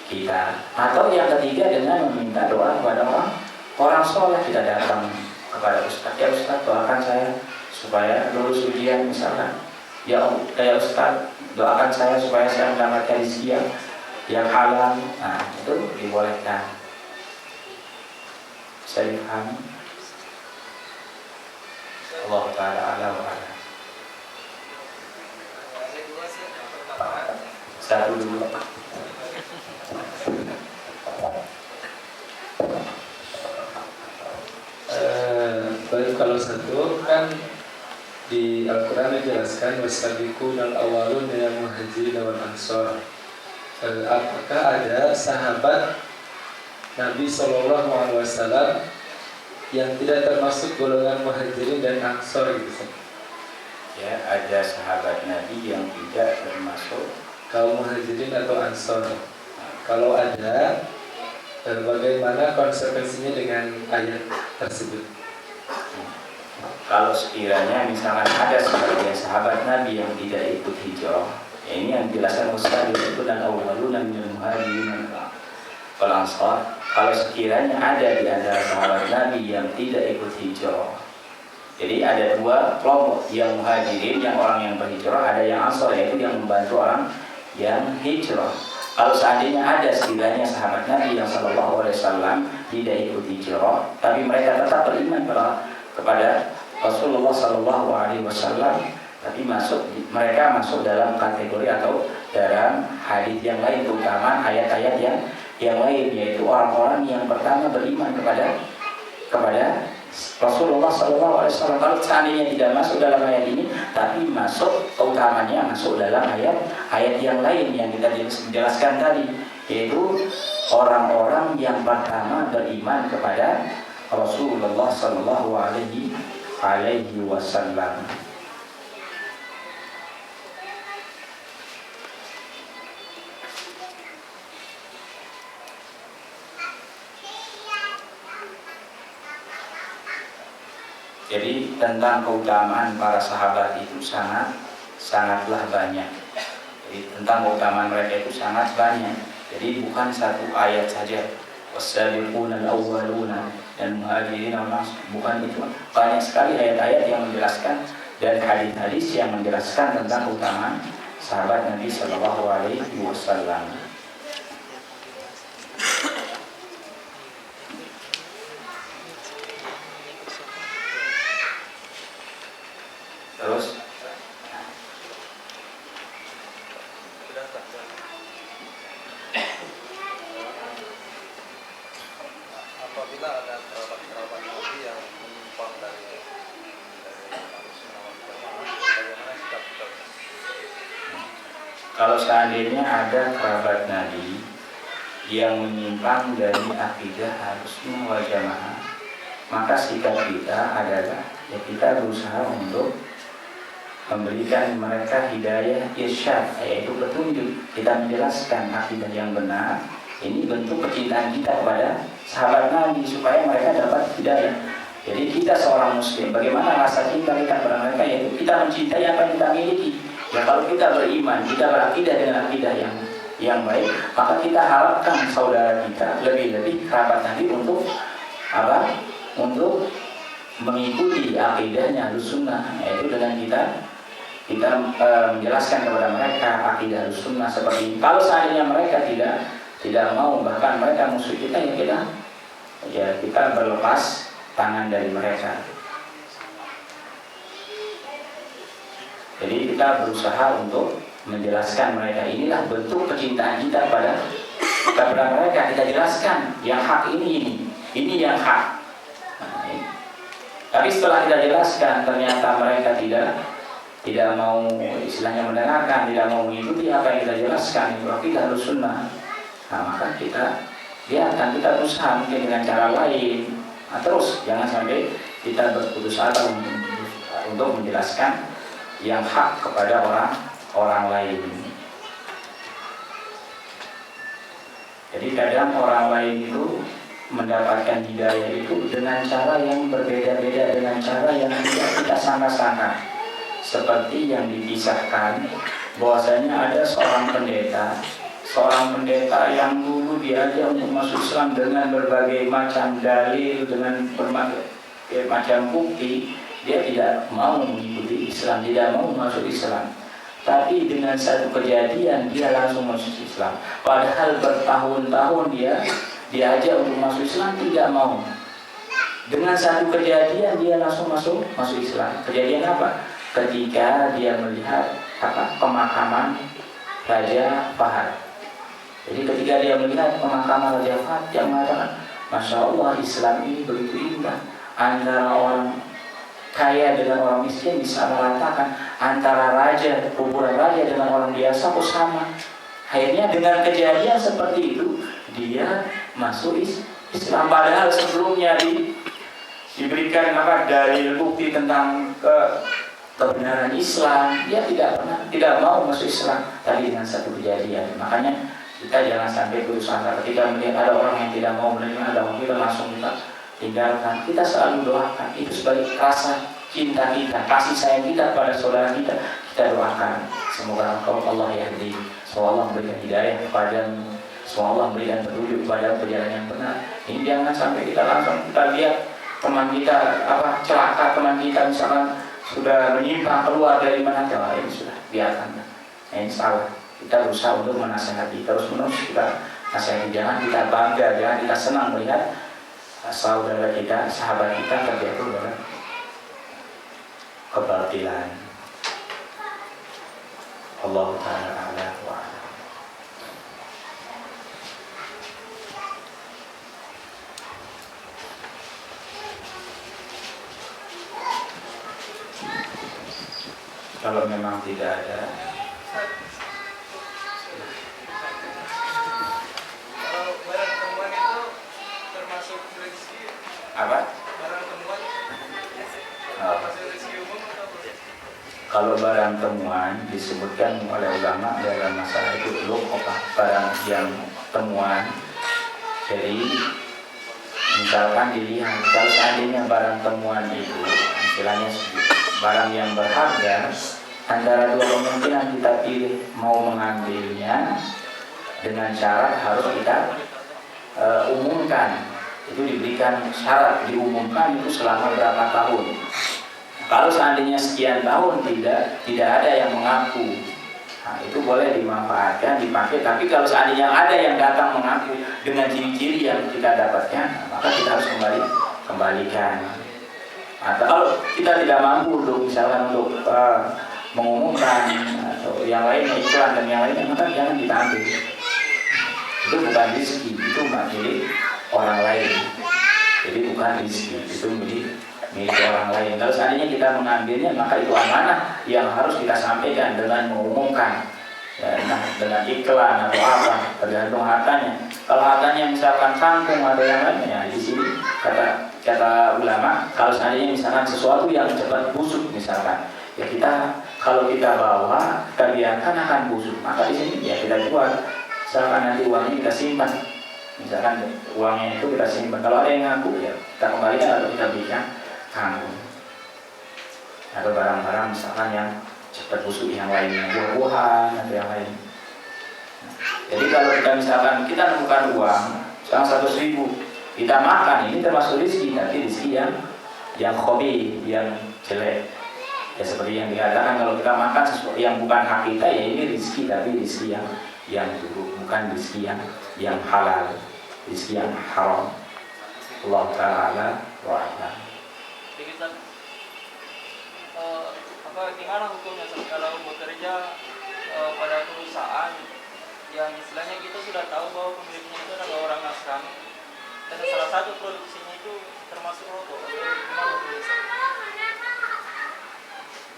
kita. Atau yang ketiga dengan meminta doa kepada orang soleh. Kita datang kepada Ustaz, ya Ustaz, doakan saya supaya lulus ujian misalkan. Ya Ustaz, doakan saya supaya saya mendapatkan rezeki yang halal. Nah, itu dibolehkan. Saya dipahami. Allah Ta'ala a'lam wa a'lam. Satu dulu. Baru kalau satu kan di Al-Quran dijelaskan wasabiqunal awwalun minal muhajirin wal ansor. Apakah ada sahabat Nabi SAW yang tidak termasuk golongan muhajirin dan ansor gitu? Ya, ada sahabat Nabi yang tidak termasuk kaum muhajirin atau ansor. Kalau ada, bagaimana konsekuensinya dengan ayat tersebut? kalau sekiranya misalkan ada sebagian sahabat Nabi yang tidak ikut hijrah, ya ini yang dijelaskan Ustaz itu dan awwaluna minal muhajirin wal ansar. Kalau sekiranya ada di antara sahabat Nabi yang tidak ikut hijrah, jadi ada dua kelompok, yang muhajirin, yang orang yang berhijrah, ada yang ansar, yaitu yang membantu orang yang hijrah. Kalau seandainya ada sekiranya sahabat Nabi yang Shallallahu Alaihi Wasallam tidak ikut hijrah, tapi mereka tetap beriman kepada Rasulullah Shallallahu Alaihi Wasallam, tapi mereka masuk dalam kategori atau dalam hadis yang lain, terutama ayat-ayat yang lain, yaitu orang-orang yang pertama beriman kepada Rasulullah Shallallahu Alaihi Wasallam. Kalau seandainya tidak masuk dalam ayat ini, tapi masuk keutamanya masuk dalam ayat yang lain yang kita jelaskan tadi, yaitu orang-orang yang pertama beriman kepada Rasulullah Shallallahu Alaihi Wasallam. Jadi tentang keutamaan para sahabat itu sangatlah banyak. Jadi tentang keutamaan mereka itu sangat banyak. Jadi bukan satu ayat saja. Wasabiquna al-awwaluna dan muhajirin bukan itu. Banyak sekali ayat-ayat yang menjelaskan dan hadis-hadis yang menjelaskan tentang keutamaan sahabat Nabi Shallallahu Alaihi Wasallam. Terus apabila ada kerabat Nabi yang menyimpang dari bagaimana sikap kita? kalau seandainya ada kerabat Nabi yang menyimpang dari akidah Ahlussunnah wal Jamaah, maka sikap kita adalah ya kita berusaha untuk memberikan mereka hidayah irsyad, yaitu petunjuk. Kita menjelaskan akidah yang benar. Ini bentuk kecintaan kita kepada sahabat Nabi supaya mereka dapat hidayah. Jadi kita seorang muslim, bagaimana rasa cinta kita kepada mereka, yaitu kita mencintai apa yang kita miliki. Ya kalau kita beriman, kita berakidah dengan akidah yang baik, maka kita harapkan saudara kita, lebih-lebih kerabat Nabi untuk apa? Untuk mengikuti akidahnya Ahlussunnah, yaitu dengan kita menjelaskan kepada mereka akidah Ahlussunnah seperti ini. Kalau seandainya mereka tidak mau, bahkan mereka musuh kita, ya kita berlepas tangan dari mereka. Jadi kita berusaha untuk menjelaskan mereka, inilah bentuk kecintaan kita kepada mereka. Kita jelaskan yang hak ini yang hak. Tapi setelah kita jelaskan ternyata mereka tidak mau istilahnya mendengarkan, tidak mau mengikuti apa yang kita jelaskan, itu akidah Ahlussunnah. Nah, maka kita biarkan, kita berusaha mungkin dengan cara lain. Nah, terus jangan sampai kita berputus asa untuk menjelaskan yang hak kepada orang lain. Jadi kadang orang lain itu mendapatkan hidayah itu dengan cara yang berbeda-beda, dengan cara yang tidak kita sangka-sangka. Seperti yang dikisahkan bahwasanya ada seorang pendeta yang dulu diajak untuk masuk Islam dengan berbagai macam dalil, dengan berbagai macam bukti, dia tidak mau mengikuti Islam, tidak mau masuk Islam. Tapi dengan satu kejadian dia langsung masuk Islam. Padahal bertahun-tahun dia diajak untuk masuk Islam, tidak mau. Dengan satu kejadian dia langsung masuk Islam. Kejadian apa? Ketika dia melihat pemakaman Raja Fahad. Jadi ketika dia melihat pemakaman Raja Fahad, dia mengatakan, Masya Allah, Islam ini begitu indah. Antara orang kaya dengan orang miskin bisa meratakan, antara raja, kuburan raja dengan orang biasa kok sama. Akhirnya dengan kejadian seperti itu dia masuk Islam. Padahal sebelumnya diberikan dalil bukti tentang kebenaran Islam, dia tidak mau masuk Islam. Tapi dengan satu kejadian, makanya kita jangan sampai putus asa ketika melihat ada orang yang tidak mau menerima agama kita, langsung kita tinggalkan. Kita selalu doakan, itu sebagai rasa cinta kita, kasih sayang kita pada saudara kita, kita doakan semoga Allah yahdi, semoga Allah memberikan hidayah kepadamu, semoga Allah memberikan petunjuk kepada perjalanan yang benar. Ini jangan sampai kita langsung kita lihat teman kita celaka, teman kita misalkan sudah menyimpang keluar dari mana, ini sudah biarkan. Ini salah. Kita berusaha untuk menasihati, terus menerus kita nasihati, jangan kita bangga, jangan kita senang melihat saudara kita, sahabat kita terjatuh dalam kebatilan. Allah Ta'ala a'la wa a'lam. Kalau memang tidak ada, barang temuan itu termasuk rezeki apa? barang temuan Oh. termasuk rezeki umum atau apa? Kalau barang temuan disebutkan oleh ulama dalam masalah itu barang yang temuan. Jadi misalkan dilihat kalau seandainya barang temuan itu istilahnya barang yang berharga, antara dua kemungkinan kita pilih mau mengambilnya dengan syarat harus kita umumkan. Itu diberikan syarat, diumumkan itu selama berapa tahun. Kalau seandainya sekian tahun tidak ada yang mengaku, nah, itu boleh dimanfaatkan, dipakai. Tapi kalau seandainya ada yang datang mengaku dengan ciri-ciri yang kita dapatkan, maka kita harus kembalikan. Atau kalau kita tidak mampu untuk misalkan untuk mengumumkan atau yang lainnya, iklan dan yang lainnya, maka jangan kita ambil. Itu bukan rezeki, itu milik orang lain. Jadi bukan rezeki, itu milik orang lain. Kalau seandainya kita mengambilnya, maka itu amanah yang harus kita sampaikan dengan mengumumkan, ya, dengan iklan atau apa, tergantung hartanya. Kalau hartanya misalkan kangkung atau yang lainnya, di sini kata ulama, kalau seandainya misalkan sesuatu yang cepat busuk misalkan, ya kita kalau kita bawa, kita biarkan akan busuk, maka di sini ya kita jual. Misalkan nanti uangnya kita simpan, misalkan uangnya itu kita simpan. Kalau ada yang ngaku ya kita kembalikan atau kita berikan kangkung atau barang-barang misalkan yang cepat busuk yang lainnya, buah-buahan atau yang lain. Jadi kalau kita misalkan kita nemukan uang sekarang 100.000, kita makan, ini termasuk rezeki, tapi rezeki yang hobi, yang jelek. Ya seperti yang dikatakan kalau kita makan sesuatu yang bukan hak kita, ya ini rezeki, tapi rezeki yang buruk, bukan rezeki yang halal, rezeki yang haram. Allah Ta'ala wa'ala. Gimana hukumnya kalau bekerja pada perusahaan yang istilahnya kita sudah tahu bahwa pemiliknya itu adalah orang Nasrani dan salah satu produksinya itu termasuk rokok, gimana hukumnya?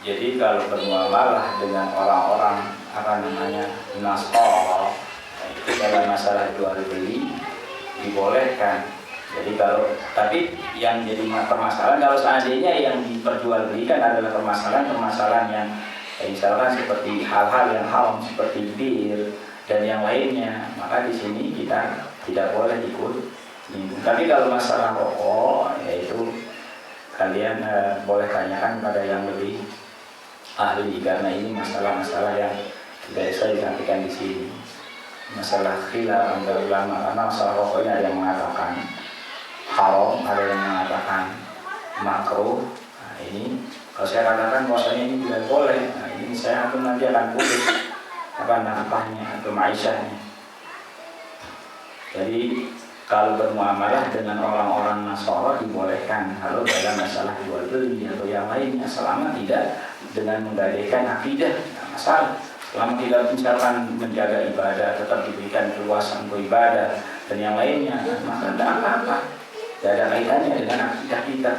Jadi kalau bermuamalah dengan orang-orang Nasrani, itu dalam masalah jual beli dibolehkan. Jadi tapi yang jadi permasalahan kalau seandainya yang diperjualbelikan adalah permasalahan yang misalkan seperti hal-hal yang haram seperti bir dan yang lainnya, maka di sini kita tidak boleh ikut. Tapi kalau masalah rokok, yaitu kalian boleh tanyakan pada yang lebih ahli, karena ini masalah-masalah yang tidak bisa disampaikan di sini. Masalah khilaf antara ulama, karena masalah rokoknya ada yang mengatakan haram, ada yang mengatakan makruh. Nah, ini kalau saya katakan bahwasanya ini tidak boleh, nah, ini saya nanti akan putus nafkahnya atau ma'isyahnya. Jadi kalau bermuamalah dengan orang-orang Nasara dibolehkan kalau dalam masalah jual beli atau yang lainnya, selama tidak dengan menggadaikan akidah, tidak masalah. Selama tidak misalkan menjaga ibadah, tetap diberikan keluasan beribadah dan yang lainnya, maka tidak apa-apa. Tidak ada kaitannya dengan akidah kita.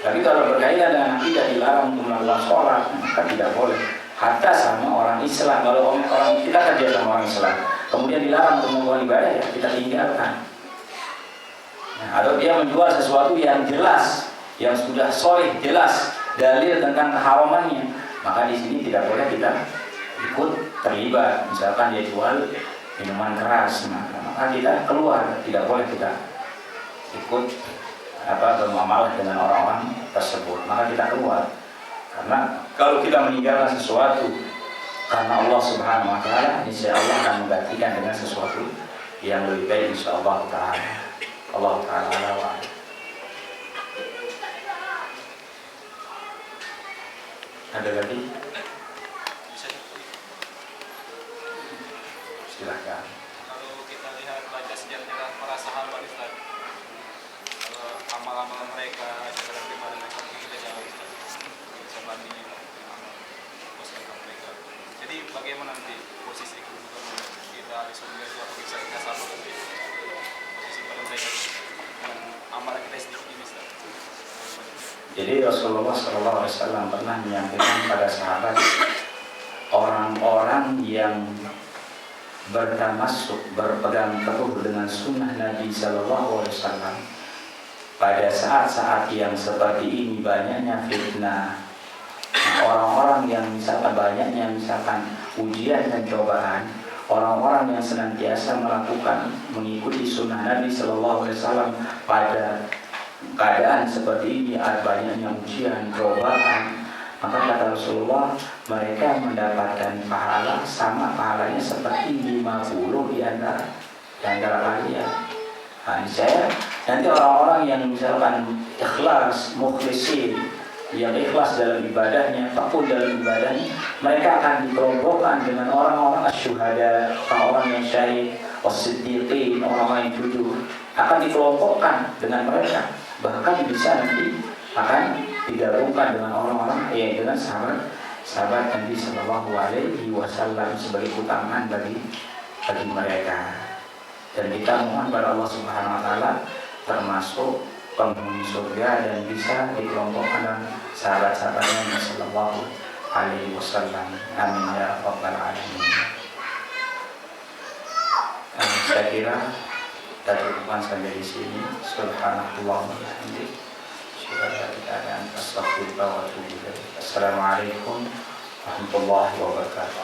Tapi kalau berkaitan dengan akidah, dilarang untuk melakukan sholat, maka tidak boleh. Hatta sama orang Islam, kalau orang kita kerja sama orang Islam, kemudian dilarang untuk melakukan ibadah, ya kita tinggalkan. Nah, atau dia menjual sesuatu yang jelas, yang sudah sholih, jelas dalil tentang keharamannya, maka di sini tidak boleh kita ikut terlibat. Misalkan dia jual minuman keras, maka kita keluar, tidak boleh kita ikut bermuamalah dengan orang-orang tersebut, maka kita keluar. Karena kalau kita meninggalkan sesuatu karena Allah Subhanahu wa taala, insya Allah akan menggantikan dengan sesuatu yang lebih baik insya Allah taala. Allah taala wa ada lagi? Silakan. Kalau kita lihat baca sejarah para sahabat Ustaz, amal-amal mereka, cara beribadah mereka mungkin kita jauh Ustaz. Bisa bandingin amal posisi mereka. Jadi bagaimana nanti posisi kedudukan kita di surga itu, apa bisa kita sama nanti posisi pada mereka dan amal kita sedikit ini Ustaz. Jadi Rasulullah SAW pernah menyampaikan pada sahabat, orang-orang yang bertamasuk, berpegang teguh dengan sunnah Nabi SAW pada saat-saat yang seperti ini banyaknya fitnah. Orang-orang yang misalkan banyaknya misalkan ujian dan cobaan, orang-orang yang senantiasa mengikuti sunnah Nabi SAW pada keadaan seperti ini, banyaknya ujian, cobaan, maka kata Rasulullah, mereka mendapatkan pahala sama pahalanya seperti 50 di antara kalian. Nah, saya nanti orang-orang yang misalkan ikhlas, mukhlisin, yang ikhlas dalam ibadahnya, apapun dalam ibadahnya, mereka akan dikelompokkan dengan orang-orang asyuhada, orang-orang yang syahid, wasiddiqin, orang-orang yang jujur, akan dikelompokkan dengan mereka. Bahkan bisa nanti akan digabungkan dengan orang-orang dengan sahabat Nabi Sallallahu Alaihi Wasallam sebagai utamanya bagi mereka. Dan kita mohon pada Allah Subhanahu Wa Taala termasuk penghuni surga dan bisa dikelompokkan dengan sahabat-sahabatnya Nabi Sallallahu Alaihi Wasallam. Amin ya rabbal alamin. Saya kira kita cukupkan sampai di sini. Subhanallah wa bihamdihi. Assalamualaikum warahmatullahi wabarakatuh.